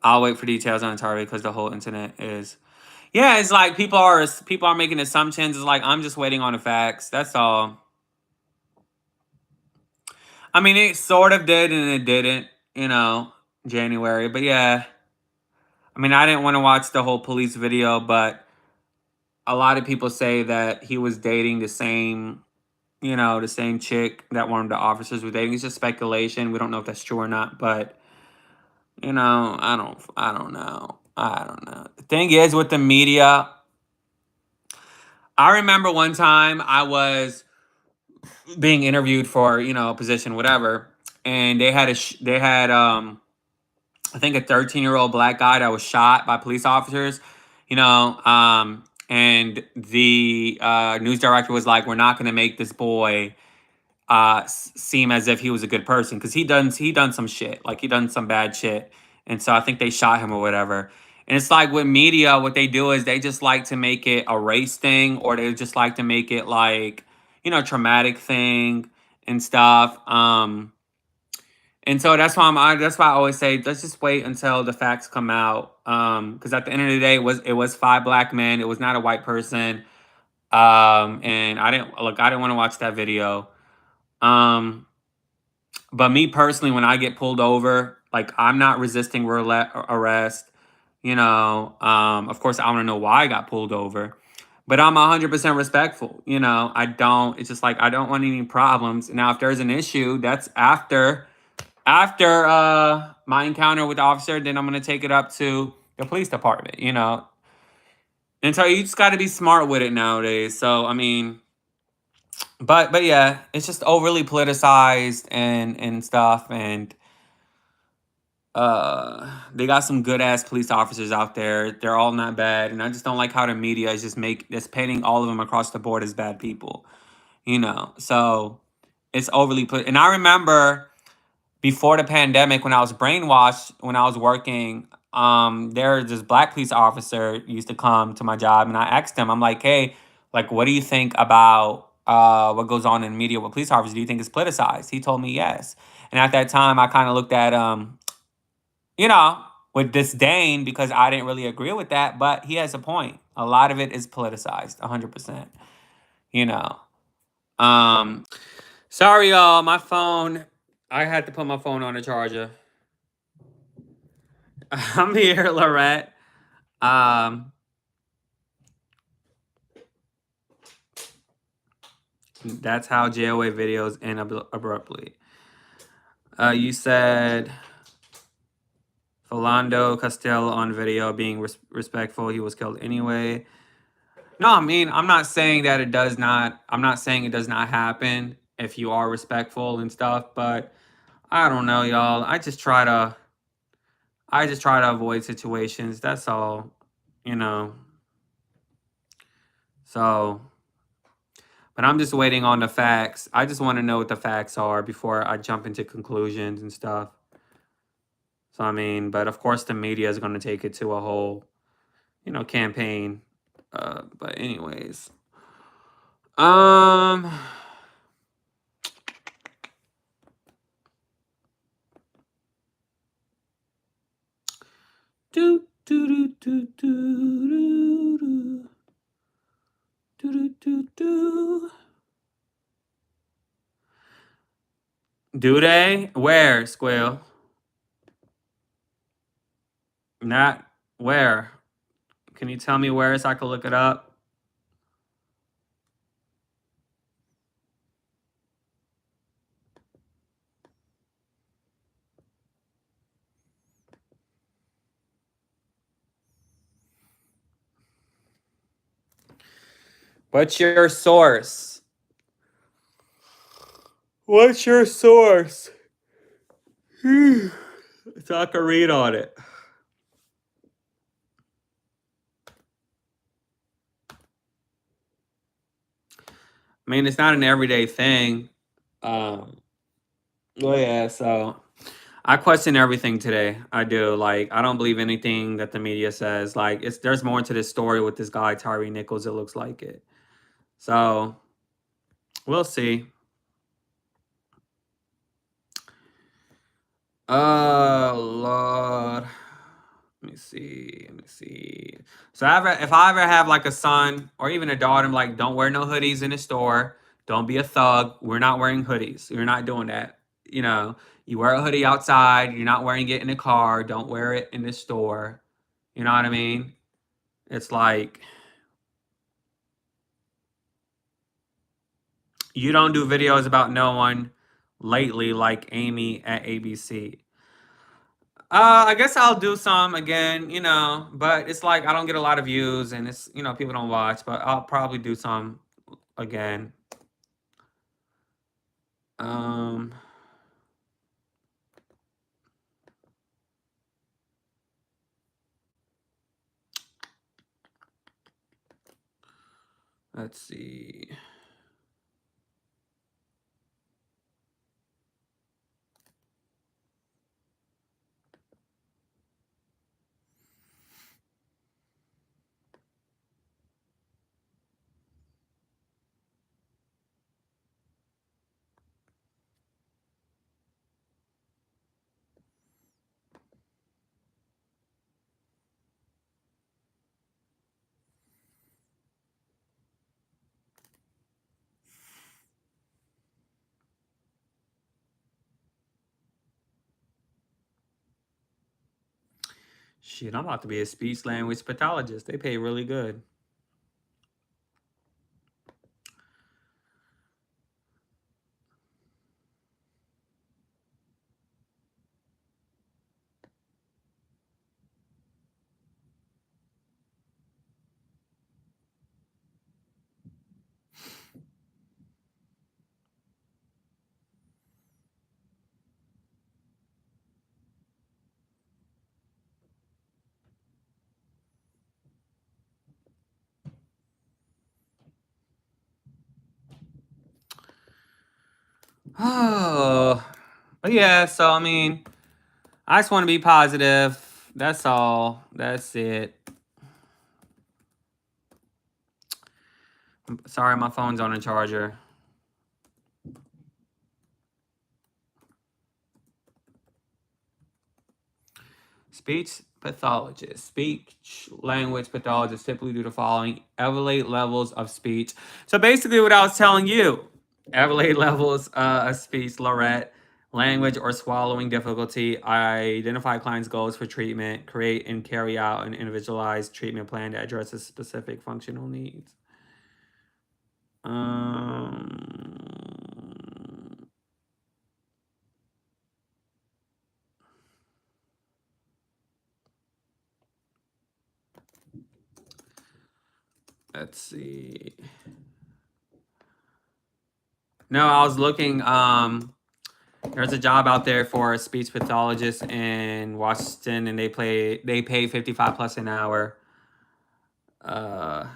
I'll wait for details on Tyree because the whole internet is. Yeah, it's like people are making assumptions. It's like I'm just waiting on the facts. That's all. I mean, it sort of did and it didn't. January, but yeah. I mean, I didn't want to watch the whole police video, but a lot of people say that he was dating the same, the same chick that one of the officers were dating. It's just speculation. We don't know if that's true or not, but I don't know. I don't know. The thing is with the media, I remember one time I was being interviewed for, a position, whatever, and they had I think a 13-year-old black guy that was shot by police officers, and the news director was like, "We're not going to make this boy seem as if he was a good person because he done some shit, like he done some bad shit, and so I think they shot him or whatever." And it's like with media, what they do is they just like to make it a race thing, or they just like to make it like traumatic thing and stuff. And so that's why I always say let's just wait until the facts come out. Because at the end of the day, it was five black men. It was not a white person. And I didn't want to watch that video. But me personally, when I get pulled over, like I'm not resisting arrest. Of course, I want to know why I got pulled over, but I'm 100% respectful. I don't. It's just like I don't want any problems. Now, if there's an issue, that's after my encounter with the officer, then I'm gonna take it up to the police department. And so you just got to be smart with it nowadays. So I mean, but yeah, it's just overly politicized and stuff, and they got some good ass police officers out there. They're all not bad, and I just don't like how the media is just painting all of them across the board as bad people. So it's overly and I remember before the pandemic when I was brainwashed when I was working, there was this black police officer used to come to my job, and I asked him, I'm like, hey, like, what do you think about what goes on in media with police officers? Do you think it's politicized? He told me yes. And at that time I kind of looked at you know with disdain because I didn't really agree with that, but he has a point. A lot of it is politicized, 100%. You know. Sorry, y'all. My phone. I had to put my phone on a charger. I'm here, Lorette. That's how JOA videos end abruptly. You said Philando Costello on video being respectful. He was killed anyway. No, I mean, I'm not saying that it does not. I'm not saying it does not happen if you are respectful and stuff. But I don't know, y'all. I just try to avoid situations. That's all, you know. So, but I'm just waiting on the facts. I just want to know what the facts are before I jump into conclusions and stuff. So, I mean, but of course the media is going to take it to a whole, campaign. But anyways, do do do do do do do do. Do they? Where, Squill? Not where. Can you tell me where so I can look it up? What's your source? What's your source? So I can read on it. I mean, it's not an everyday thing. Oh yeah, so I question everything today. I do. Like, I don't believe anything that the media says. Like, there's more to this story with this guy Tyree Nichols. It looks like it. So we'll see. Oh Lord. Let me see. So if I ever have like a son or even a daughter, I'm like, don't wear no hoodies in the store. Don't be a thug. We're not wearing hoodies. We're not doing that. You wear a hoodie outside. You're not wearing it in the car. Don't wear it in the store. You know what I mean? It's like you don't do videos about no one lately like Amy at ABC. I guess I'll do some again, but it's like I don't get a lot of views and it's, people don't watch, but I'll probably do some again. Um, let's see. Shit, I'm about to be a speech language pathologist. They pay really good. Oh, but yeah, so I mean, I just want to be positive. That's all. That's it. Sorry, my phone's on a charger. Speech pathologist. Speech language pathologists typically do the following: evaluate levels of speech. So basically, what I was telling you, evaluate levels of speech, Lorette, language or swallowing difficulty, identify clients' goals for treatment, create and carry out an individualized treatment plan that addresses specific functional needs. Let's see. No, I was looking. There's a job out there for a speech pathologist in Washington, and they pay 55 plus an hour. But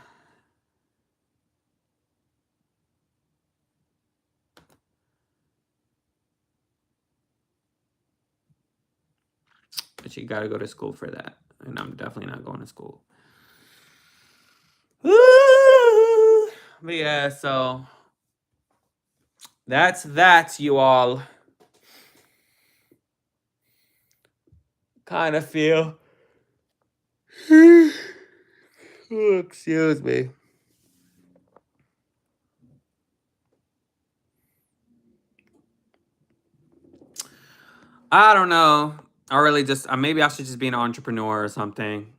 you got to go to school for that, and I'm definitely not going to school. But yeah, so that's that, you all. Kind of feel. Excuse me. I don't know. I really just maybe I should just be an entrepreneur or something.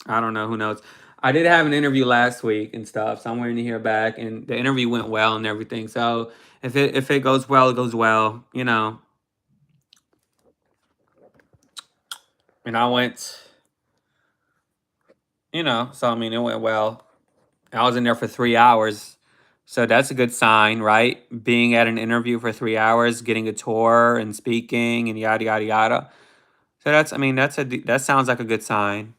I don't know. Who knows? I did have an interview last week and stuff, so I'm waiting to hear back. And the interview went well and everything. So if it goes well, it goes well. And I went. So I mean, it went well. I was in there for 3 hours. So that's a good sign, right? Being at an interview for 3 hours, getting a tour and speaking and yada yada yada. So I mean, that sounds like a good sign.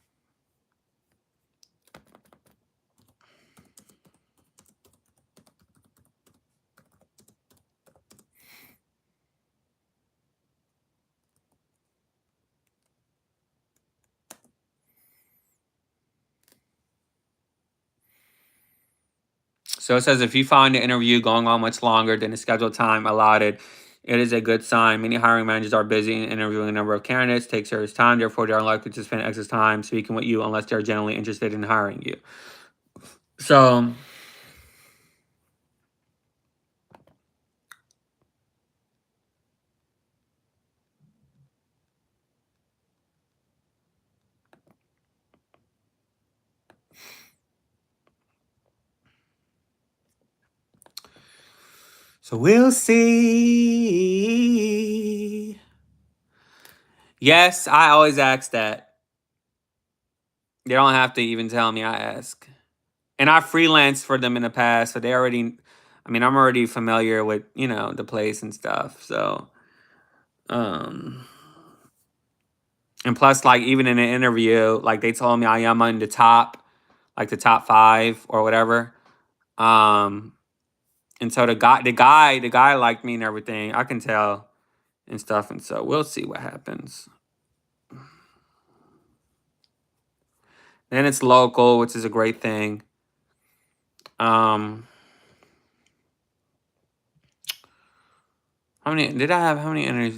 So it says if you find the interview going on much longer than the scheduled time allotted, it is a good sign. Many hiring managers are busy interviewing a number of candidates, take serious time, therefore they are unlikely to spend excess time speaking with you unless they're genuinely interested in hiring you. So So we'll see. Yes, I always ask that. They don't have to even tell me, I ask. And I freelanced for them in the past, so they already, I mean, I'm already familiar with, the place and stuff. So, um, and plus, like, even in an interview, like, they told me I am on the top, like, the top 5 or whatever. Um, and so the guy liked me and everything. I can tell and stuff. And so we'll see what happens. Then it's local, which is a great thing. Um, how many interviews? Did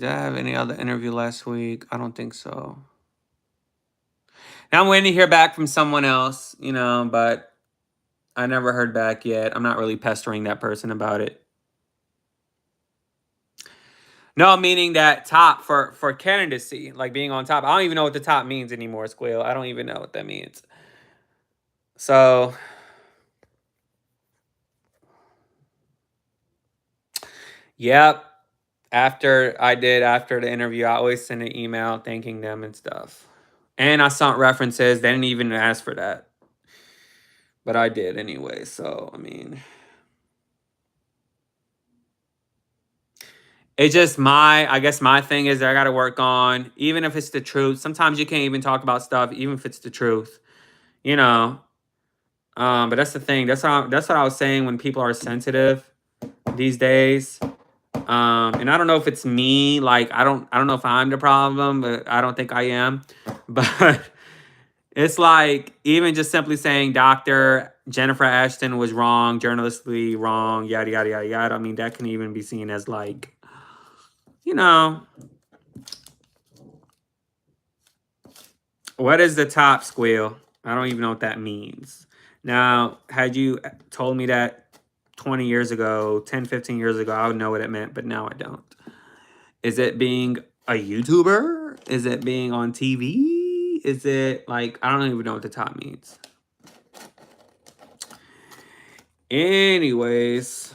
I have any other interview last week? I don't think so. Now I'm waiting to hear back from someone else, but I never heard back yet. I'm not really pestering that person about it. No, meaning that top for candidacy, like being on top. I don't even know what the top means anymore, Squeal. I don't even know what that means. So, yep. After the interview, I always send an email thanking them and stuff. And I sent references. They didn't even ask for that. But I did anyway. So, I mean, it's just I guess my thing is that I got to work on, even if it's the truth. Sometimes you can't even talk about stuff, even if it's the truth, you know. But that's the thing. That's what I was saying when people are sensitive these days. And I don't know if it's me. Like I don't know if I'm the problem, but I don't think I am. But it's like even just simply saying Dr. Jennifer Ashton was wrong, journalistically wrong, yada yada yada yada. I mean, that can even be seen as like, what is the top, Squeal? I don't even know what that means. Now, had you told me that 20 years ago, 10, 15 years ago, I would know what it meant, but now I don't. Is it being a YouTuber? Is it being on TV? Is it like, I don't even know what the top means. Anyways,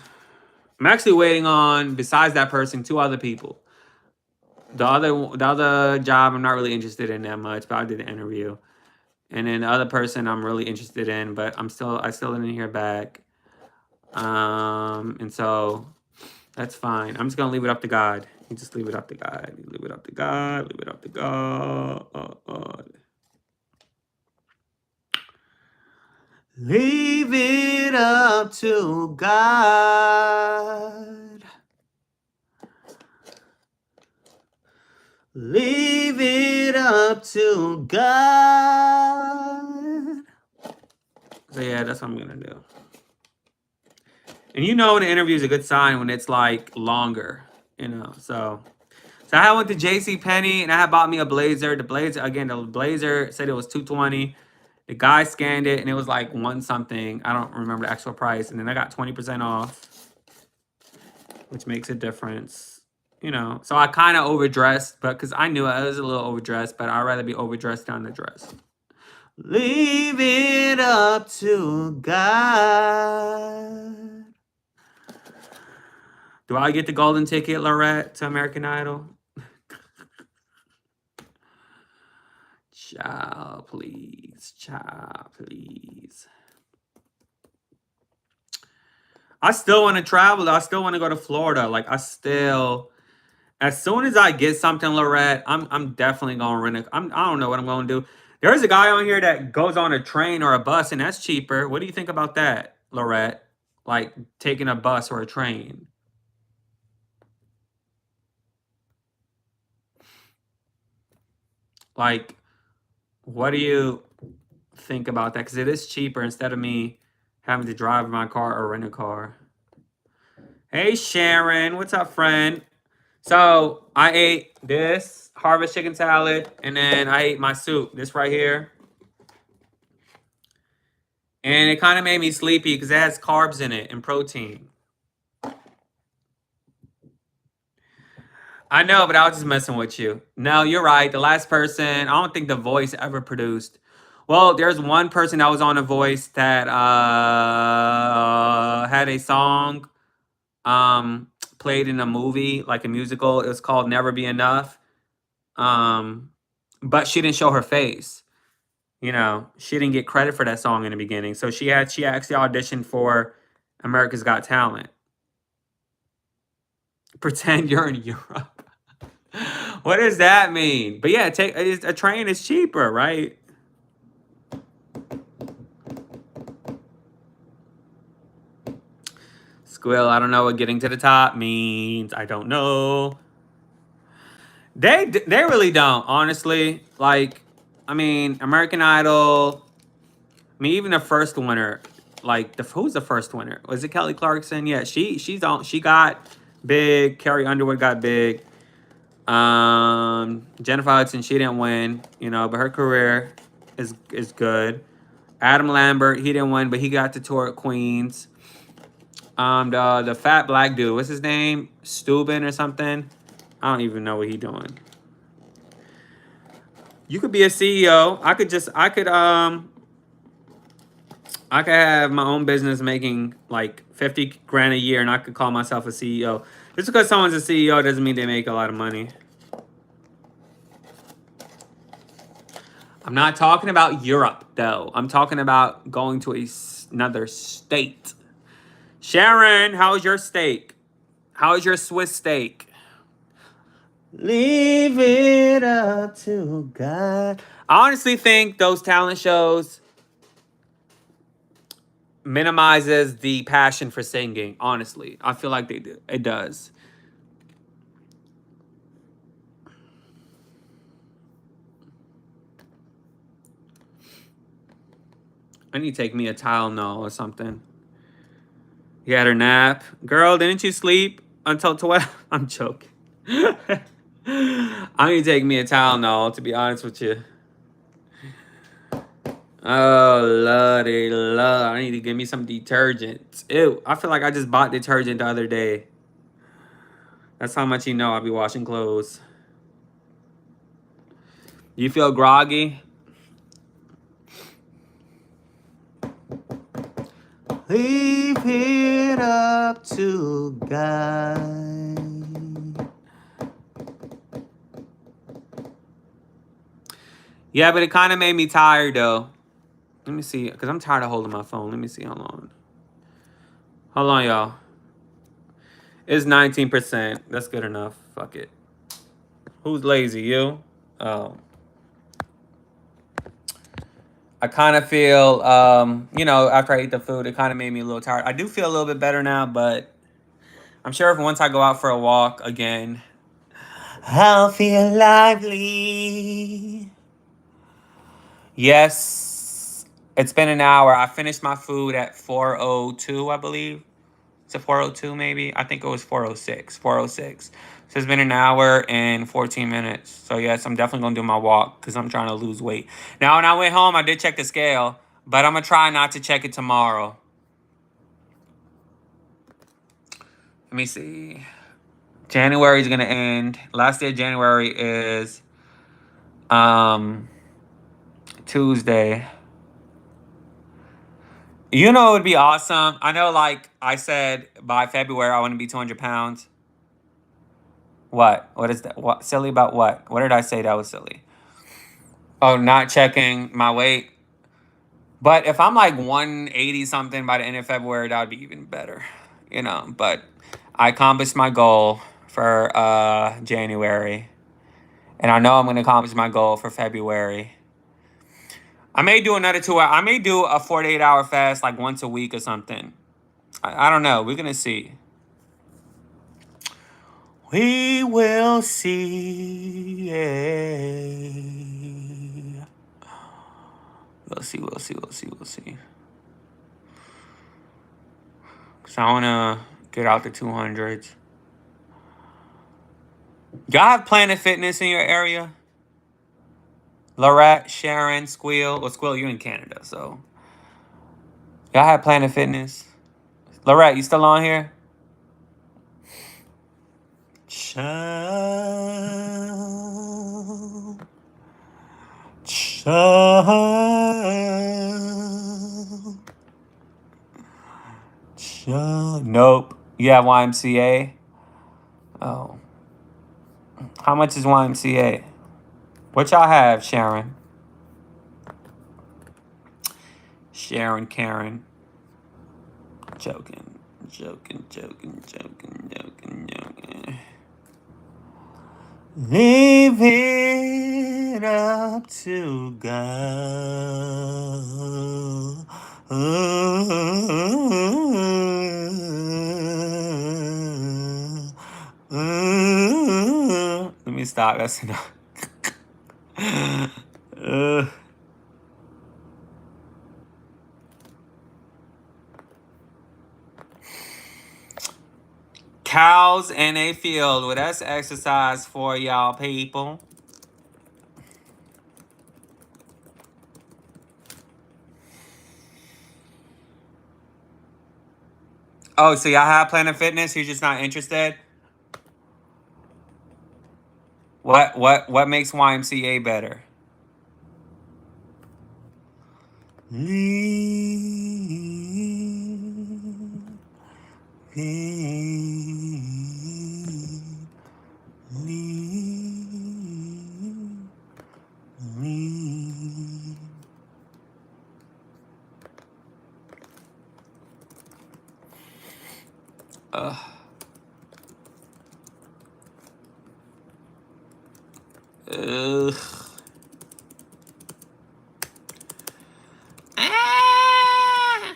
I'm actually waiting on, besides that person, 2 other people. The other job I'm not really interested in that much, but I did the interview. And then the other person I'm really interested in, but I still didn't hear back. And so that's fine. I'm just gonna leave it up to God. You just leave it up to God. You leave it up to God. Leave it up to God. Leave it up to God. Leave it up to God. So yeah, that's what I'm gonna do. And when the interview is a good sign when it's like longer, So I went to JCPenney and I had bought me a blazer. The blazer said it was $220. The guy scanned it and it was like one something. I don't remember the actual price. And then I got 20% off, which makes a difference. So I kind of overdressed, but because I knew I was a little overdressed, but I'd rather be overdressed than underdressed. Leave it up to God. Do I get the golden ticket, Lorette, to American Idol? Child, please. Child, please. I still want to travel. I still want to go to Florida. Like, as soon as I get something, Lorette, I'm definitely going to rent it. I don't know what I'm going to do. There's a guy on here that goes on a train or a bus, and that's cheaper. What do you think about that, Lorette? Like, taking a bus or a train? Like, what do you think about that? Because it is cheaper instead of me having to drive my car or rent a car. Hey, Sharon. What's up, friend? So, I ate this Harvest chicken salad, and then I ate my soup, this right here. And it kind of made me sleepy because it has carbs in it and protein. I know, but I was just messing with you. No, you're right. The last person, I don't think The Voice ever produced. Well, there's one person that was on The Voice that had a song um, played in a movie, like a musical. It was called Never Be Enough. Um, but she didn't show her face. You know, she didn't get credit for that song in the beginning. So she actually auditioned for America's Got Talent. Pretend you're in Europe. What does that mean? But yeah, a train is cheaper, right? Squill, I don't know what getting to the top means. I don't know. They really don't, honestly. Like, I mean, American Idol. I mean, even the first winner, like who's the first winner? Was it Kelly Clarkson? Yeah, she got big. Carrie Underwood got big. Jennifer Hudson, she didn't win, you know, but her career is good. Adam Lambert, he didn't win, but he got to tour at Queens. The fat black dude, what's his name? Steuben or something. I don't even know what he doing. You could be a CEO. I could have my own business making like 50 grand a year, and I could call myself a CEO. Just because someone's a CEO doesn't mean they make a lot of money. I'm not talking about Europe, though. I'm talking about going to another state. Sharon, how's your steak? How's your Swiss steak? Leave it up to God. I honestly think those talent shows minimizes the passion for singing. Honestly, I feel like they do. It does. I need to take me a Tylenol or something. You had her nap, girl. Didn't you sleep until 12? I'm joking. I need to take me a Tylenol, to be honest with you. Oh, lordy, lord. I need to get me some detergent. Ew, I feel like I just bought detergent the other day. That's how much you know I'll be washing clothes. You feel groggy? Leave it up to God. Yeah, but it kind of made me tired, though. Let me see, because I'm tired of holding my phone. Let me see how long. Hold on, y'all. It's 19%. That's good enough. Fuck it. Who's lazy? You? Oh. I kind of feel, you know, after I ate the food, it kind of made me a little tired. I do feel a little bit better now, but I'm sure if once I go out for a walk again, I'll feel lively. Yes, it's been an hour. I finished my food at 4:02, I believe. It's a 4:02 maybe. I think it was 4:06. 4:06. So it's been an hour and 14 minutes. So yes, I'm definitely gonna do my walk because I'm trying to lose weight. Now when I went home, I did check the scale, but I'm gonna try not to check it tomorrow. Let me see. January is gonna end. Last day of January is um Tuesday. You know, it would be awesome. I know, like I said, by February, I want to be 200 pounds. What? What is that? What silly about what? What did I say that was silly? Oh, not checking my weight. But if I'm like 180 something by the end of February, that would be even better. You know, but I accomplished my goal for January. And I know I'm gonna accomplish my goal for February. I may do another 2 hour. I may do a 48-hour fast like once a week or something. I don't know. We're gonna see. We will see. Yeah. We'll see. We'll see. We'll see. We'll see. Cause I wanna get out the 200s. Y'all have Planet Fitness in your area? Lorette, Sharon, Squeal. Well, Squeal, you're in Canada, so y'all have Planet Fitness. Lorette, you still on here? Child. Child. Child. Nope. You have YMCA? Oh. How much is YMCA? What y'all have, Sharon? Sharon, Karen. Joking. Leave it up to God. Let me stop. That's enough. Cows in a field. Well, that's exercise for y'all people. Oh, so y'all have Planet Fitness? You're just not interested? What makes YMCA better? Ugh. Ugh. Ah!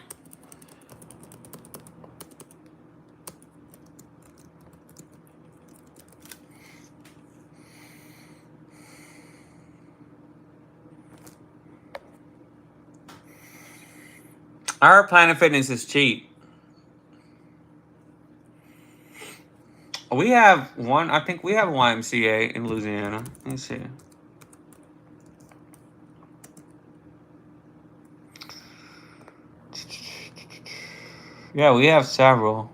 I heard Planet Fitness is cheap. We have one. I think we have YMCA in Louisiana. Let me see. Yeah, we have several.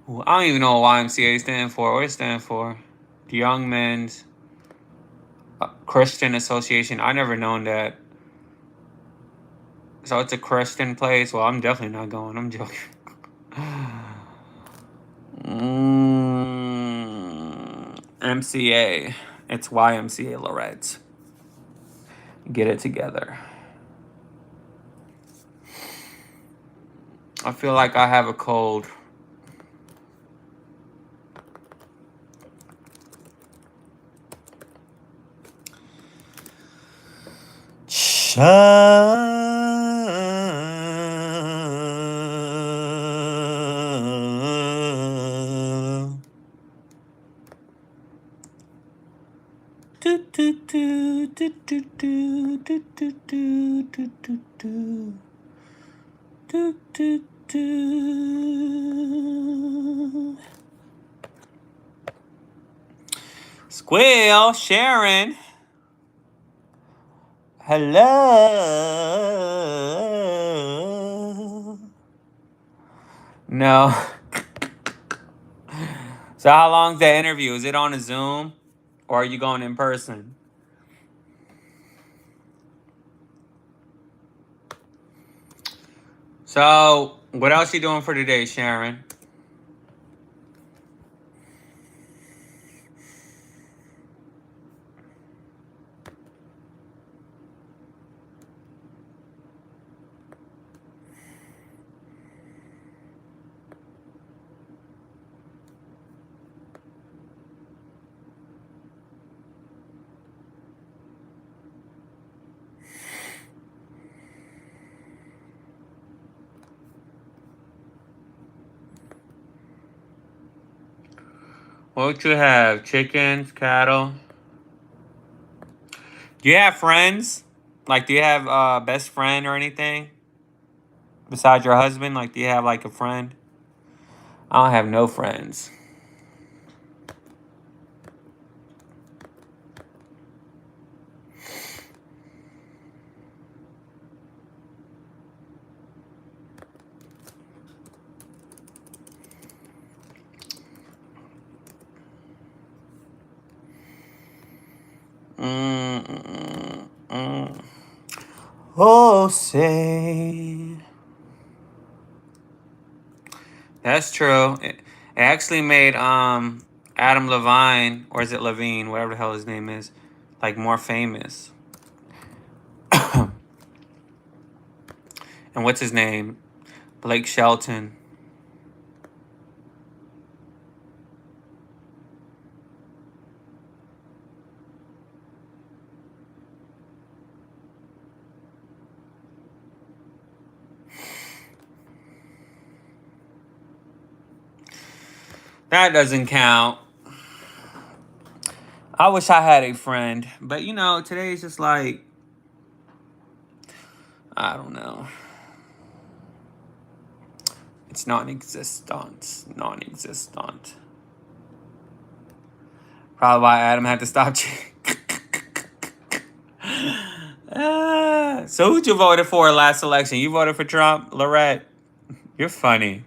Ooh, I don't even know what YMCA stand for. What it stand for? The Young Men's Christian Association. I never known that. So it's a Christian place. Well, I'm definitely not going. I'm joking. MCA. It's YMCA Lorette. Get it together. I feel like I have a cold. Squeal, Sharon. Hello. No. So how long's the interview? Is it on a Zoom or are you going in person? So what else you doing for today, Sharon? What you have? Chickens, cattle? Do you have friends? Like, do you have a best friend or anything? Besides your husband? Like, do you have, like, a friend? I don't have no friends. Oh, say. That's true. It actually made Adam Levine, or is it Levine, whatever the hell his name is, like more famous. And what's his name? Blake Shelton. That doesn't count. I wish I had a friend, but you know, today is just like, I don't know. It's non-existent. Non-existent. Probably why Adam had to stop. So who'd you voted for last election? You voted for Trump, Lorette? You're funny.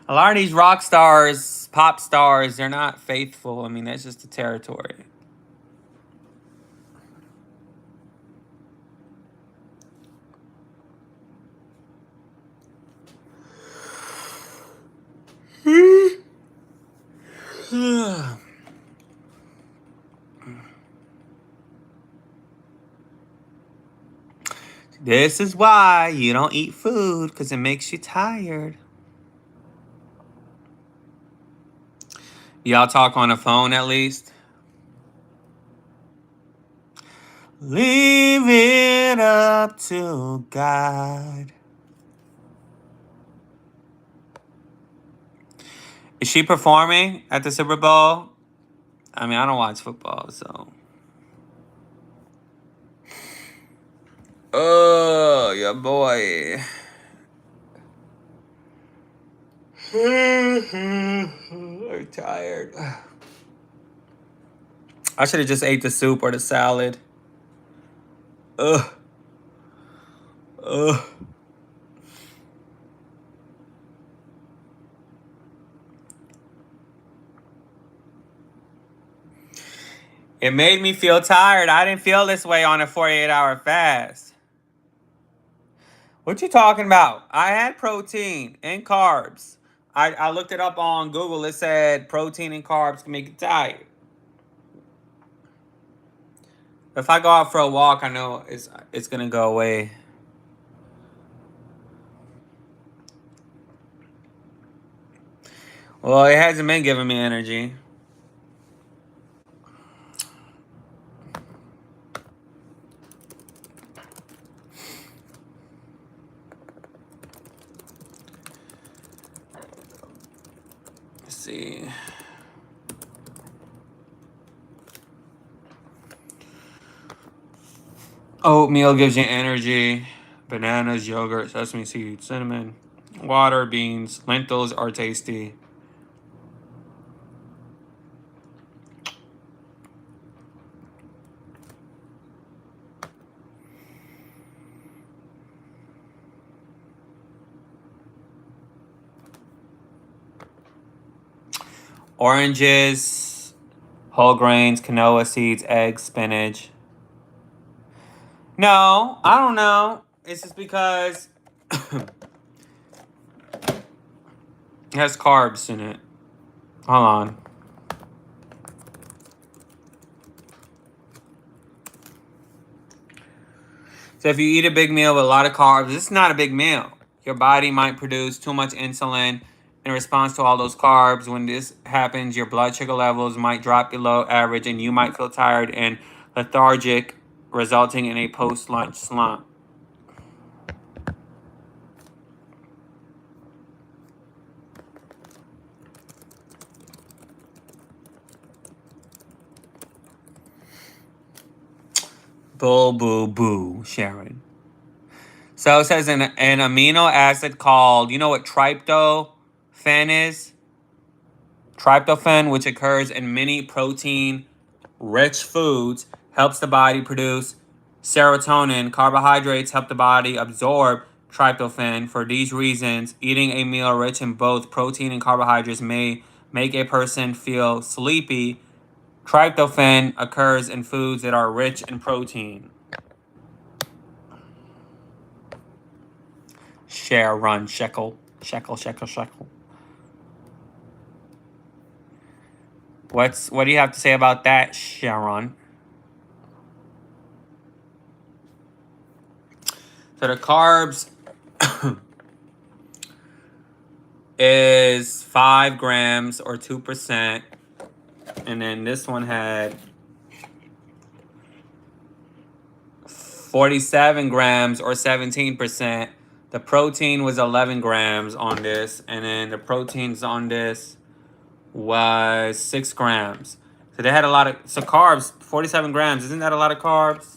A lot of these rock stars, pop stars, they're not faithful. I mean, that's just the territory. This is why you don't eat food, because it makes you tired. Y'all talk on the phone at least? Leave it up to God. Is she performing at the Super Bowl? I mean, I don't watch football, so. Oh, yeah, boy. I'm tired. I should have just ate the soup or the salad. Ugh. Ugh. It made me feel tired. I didn't feel this way on a 48-hour fast. What you talking about? I had protein and carbs. I looked it up on Google. It said protein and carbs can make you tired. If I go out for a walk, I know it's gonna go away. Well, it hasn't been giving me energy. Let's see. Oatmeal gives you energy. Bananas, yogurt, sesame seeds, cinnamon, water, beans, lentils are tasty. Oranges, whole grains, quinoa seeds, eggs, spinach. No, I don't know. It's just because it has carbs in it. Hold on. So if you eat a big meal with a lot of carbs, this is not a big meal. Your body might produce too much insulin in response to all those carbs. When this happens, your blood sugar levels might drop below average and you might feel tired and lethargic, resulting in a post-lunch slump. Bull, boo, boo, Sharon. So it says an amino acid called, you know what tryptophan is? Tryptophan, which occurs in many protein-rich foods, helps the body produce serotonin. Carbohydrates help the body absorb tryptophan. For these reasons, eating a meal rich in both protein and carbohydrates may make a person feel sleepy. Tryptophan occurs in foods that are rich in protein. Share, run, shekel, shekel, shekel, shekel. What do you have to say about that, Sharon? So the carbs is 5 grams or 2%. And then this one had 47 grams or 17%. The protein was 11 grams on this. And then the proteins on this was 6 grams. So they had a lot of, so carbs, 47 grams. Isn't that a lot of carbs?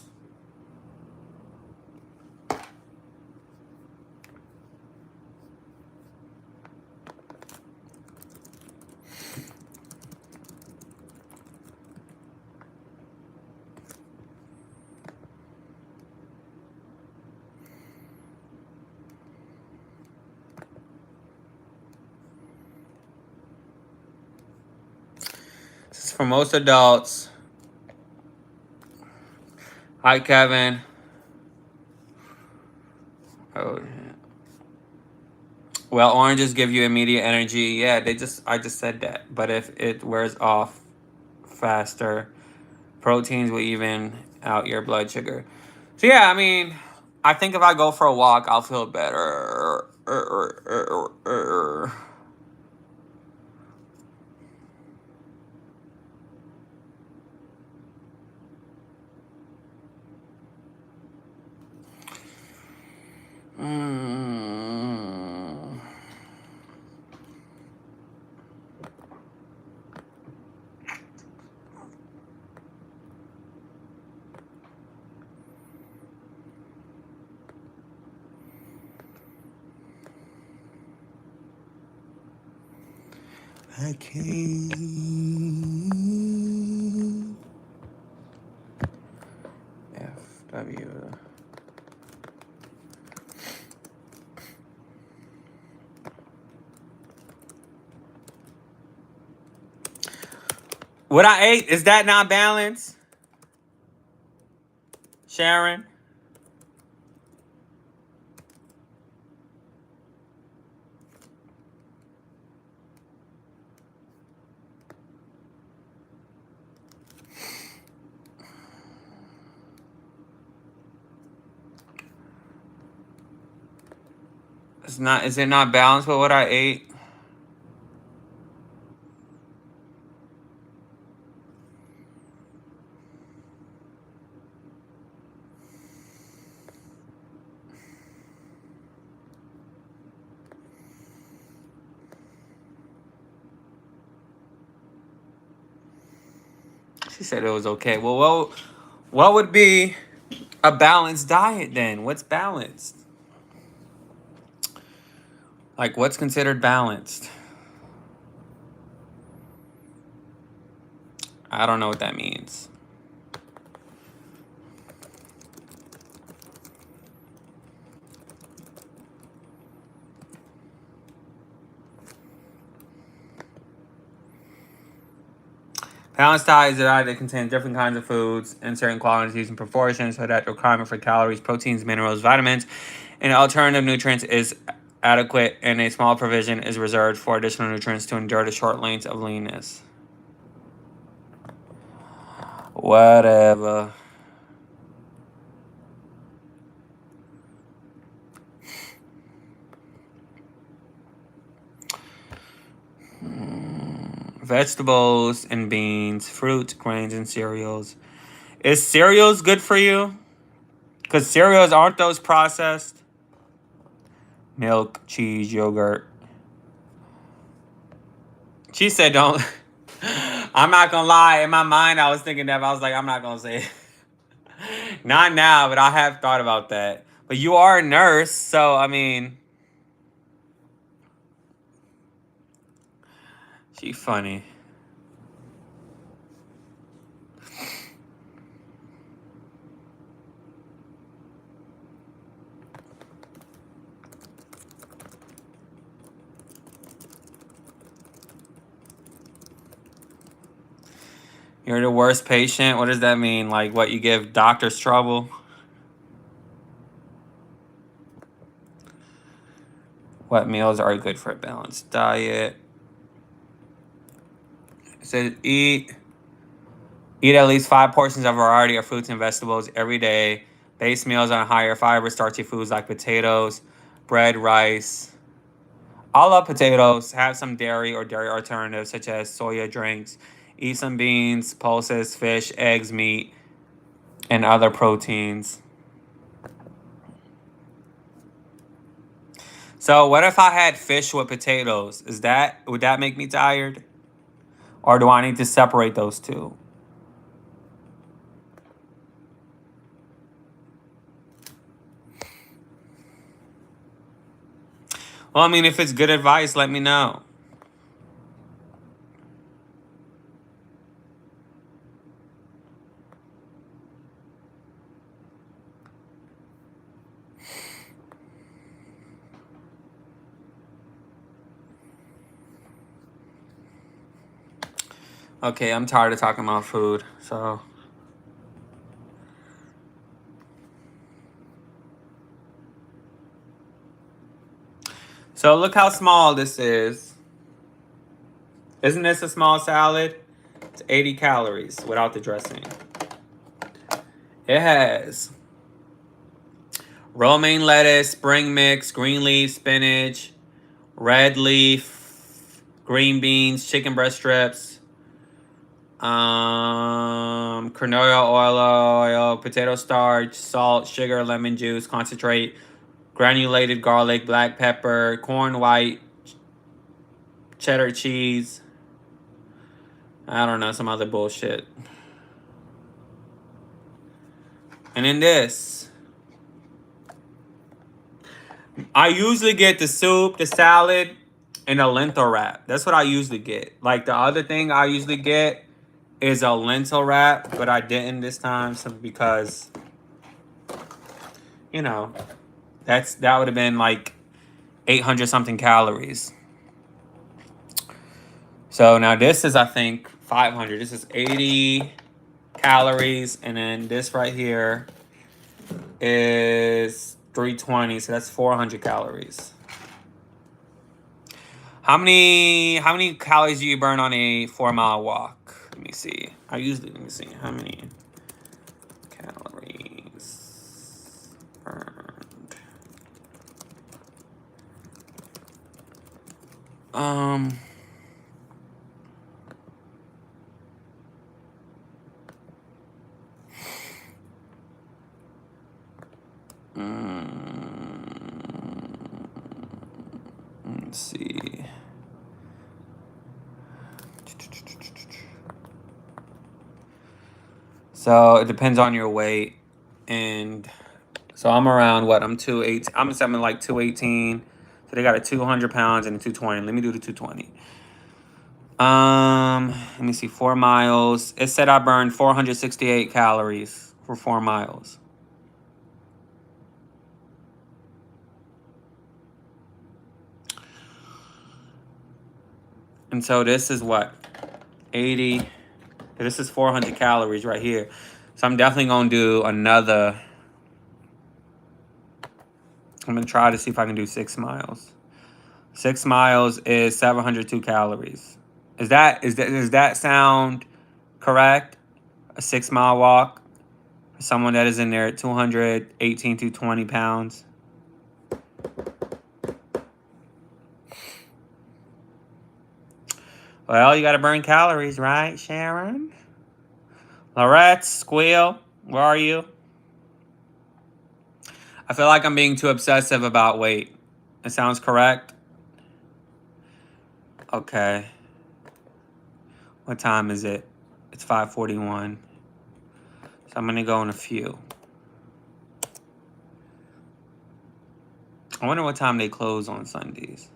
This is for most adults. Hi, Kevin. Oh, well, oranges give you immediate energy. Yeah, I just said that. But if it wears off faster, proteins will even out your blood sugar. So yeah, I mean, I think if I go for a walk, I'll feel better. Mm. I can't. FW. What I ate, is that not balanced? Sharon? Is it not balanced with what I ate? She said it was okay. Well, what would be a balanced diet then? What's balanced? Like, what's considered balanced? I don't know what that means. Balanced diet is a diet that contains different kinds of foods in certain quantities and proportions so that the requirement for calories, proteins, minerals, vitamins, and alternative nutrients is adequate, and a small provision is reserved for additional nutrients to endure the short lengths of leanness. Whatever. Vegetables and beans, fruits, grains, and cereals. Is cereals good for you? Because cereals, aren't those processed? Milk, cheese, yogurt. She said don't. I'm not gonna lie. In my mind, I was thinking that, but I was like, I'm not gonna say it. Not now, but I have thought about that. But you are a nurse, so I mean, she funny. You're the worst patient? What does that mean? Like what, you give doctors trouble? What meals are good for a balanced diet? It says eat at least 5 portions of a variety of fruits and vegetables every day. Base meals on higher fiber, starchy foods like potatoes, bread, rice. I love potatoes. Have some dairy or dairy alternatives such as soya drinks. Eat some beans, pulses, fish, eggs, meat, and other proteins. So what if I had fish with potatoes? Would that make me tired? Or do I need to separate those two? Well, I mean, if it's good advice, let me know. Okay, I'm tired of talking about food, so. So look how small this is. Isn't this a small salad? It's 80 calories without the dressing. It has romaine lettuce, spring mix, green leaf, spinach, red leaf, green beans, chicken breast strips, canola oil, potato starch, salt, sugar, lemon juice, concentrate, granulated garlic, black pepper, corn white, cheddar cheese. I don't know, some other bullshit. And then this. I usually get the soup, the salad, and a lentil wrap. That's what I usually get. Like the other thing I usually get is a lentil wrap, but I didn't this time because, you know, that would have been like 800 something calories. So now this is, I think, 500. This is 80 calories, and then this right here is 320, so that's 400 calories. How many calories do you burn on a 4-mile walk? Let me see. Let me see how many calories burned. Let's see. So it depends on your weight, and so I'm around what? I'm 218. I'm something like 218. So they got a 200 pounds and a 220. Let me do the 220. Let me see. 4 miles. It said I burned 468 calories for 4 miles. And so this is what? 80. This is 400 calories right here. So I'm definitely going to do another. I'm going to try to see if I can do 6 miles. 6 miles is 702 calories. Does that sound correct? A 6-mile walk for someone that is in there at 218 to 20 pounds. Well, you got to burn calories, right, Sharon? Lorette, Squeal, where are you? I feel like I'm being too obsessive about weight. It sounds correct? Okay. What time is it? It's 5:41. So I'm going to go in a few. I wonder what time they close on Sundays.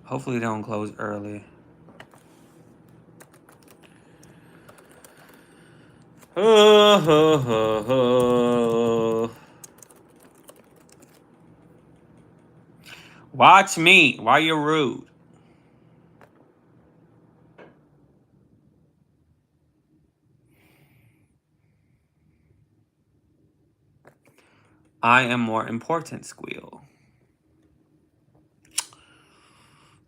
Hopefully they don't close early. Watch me. Why you're rude? I am more important, Squeal.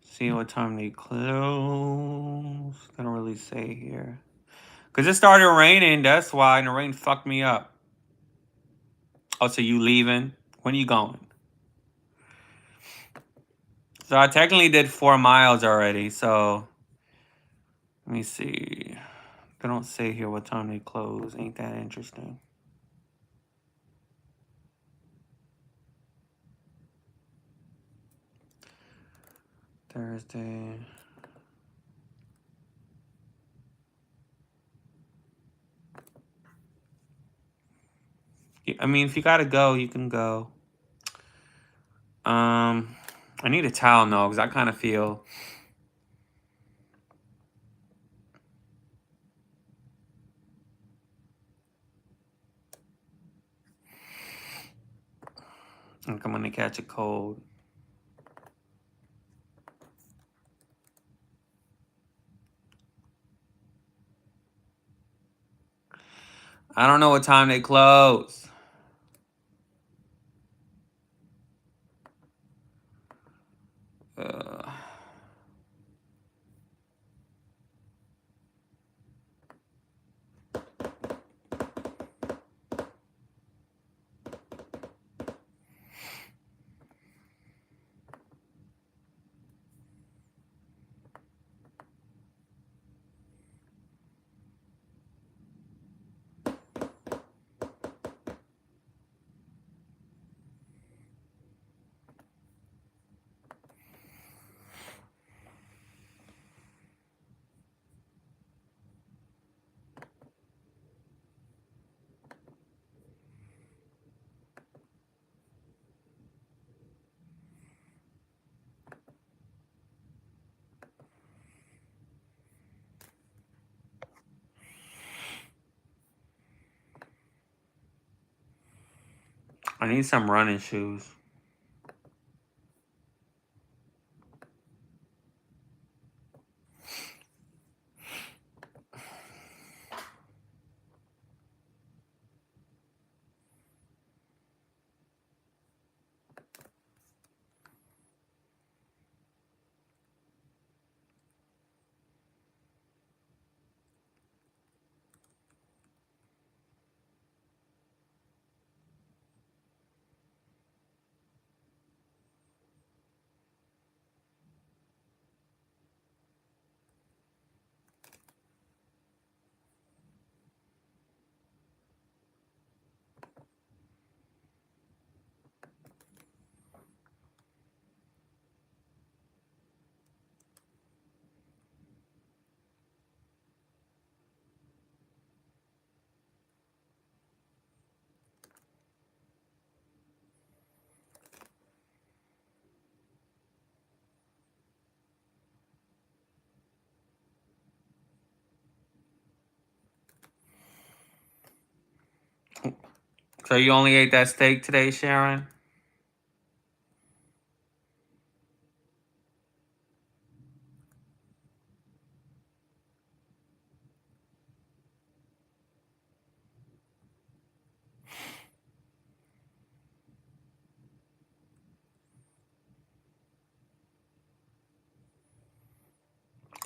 See what time they close. They don't really say here. Because it started raining, that's why, and the rain fucked me up. Oh, so you leaving? When are you going? So I technically did 4 miles already, so let me see. They don't say here what time they close. Ain't that interesting? Thursday. I mean, if you gotta go, you can go. I need a towel now because I kind of feel. Like I'm gonna catch a cold. I don't know what time they close. Uh, I need some running shoes. So you only ate that steak today, Sharon?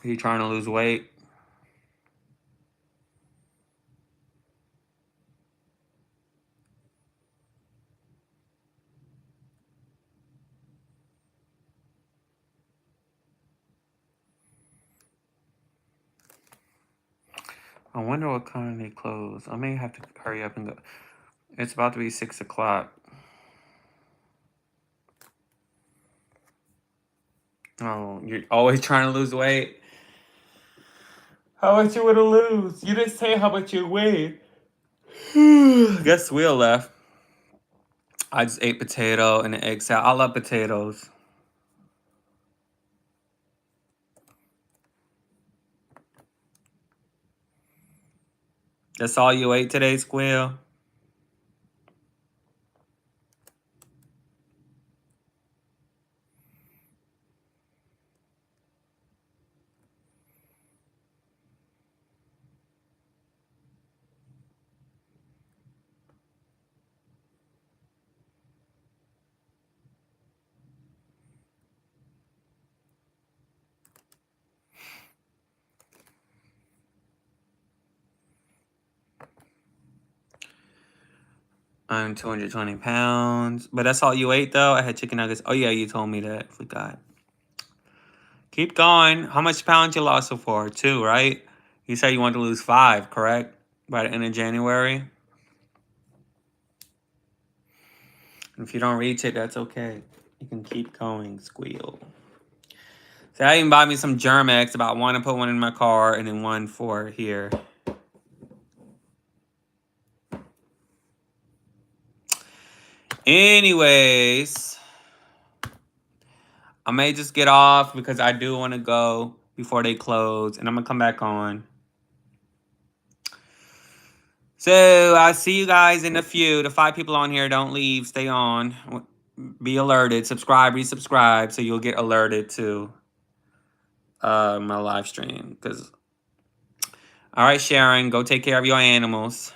Are you trying to lose weight? I wonder what time they close. I may have to hurry up and go. It's about to be 6 o'clock. Oh, you're always trying to lose weight? How much you want to lose? You didn't say how much you weigh. Guess Will left. I just ate potato and an egg salad. I love potatoes. That's all you ate today, Squeal? I'm 220 pounds. But that's all you ate, though? I had chicken nuggets. Oh, yeah, you told me that. Forgot. Keep going. How much pounds you lost so far? 2, right? You said you want to lose 5, correct? By the end of January? If you don't reach it, that's okay. You can keep going, squeal. So I even bought me some Germ-X. About one to put one in my car and then one for here. Anyways, I may just get off because I do want to go before they close. And I'm going to come back on. So I'll see you guys in a few. The 5 people on here, don't leave. Stay on. Be alerted. Subscribe, resubscribe so you'll get alerted to my live stream. All right, Sharon, go take care of your animals.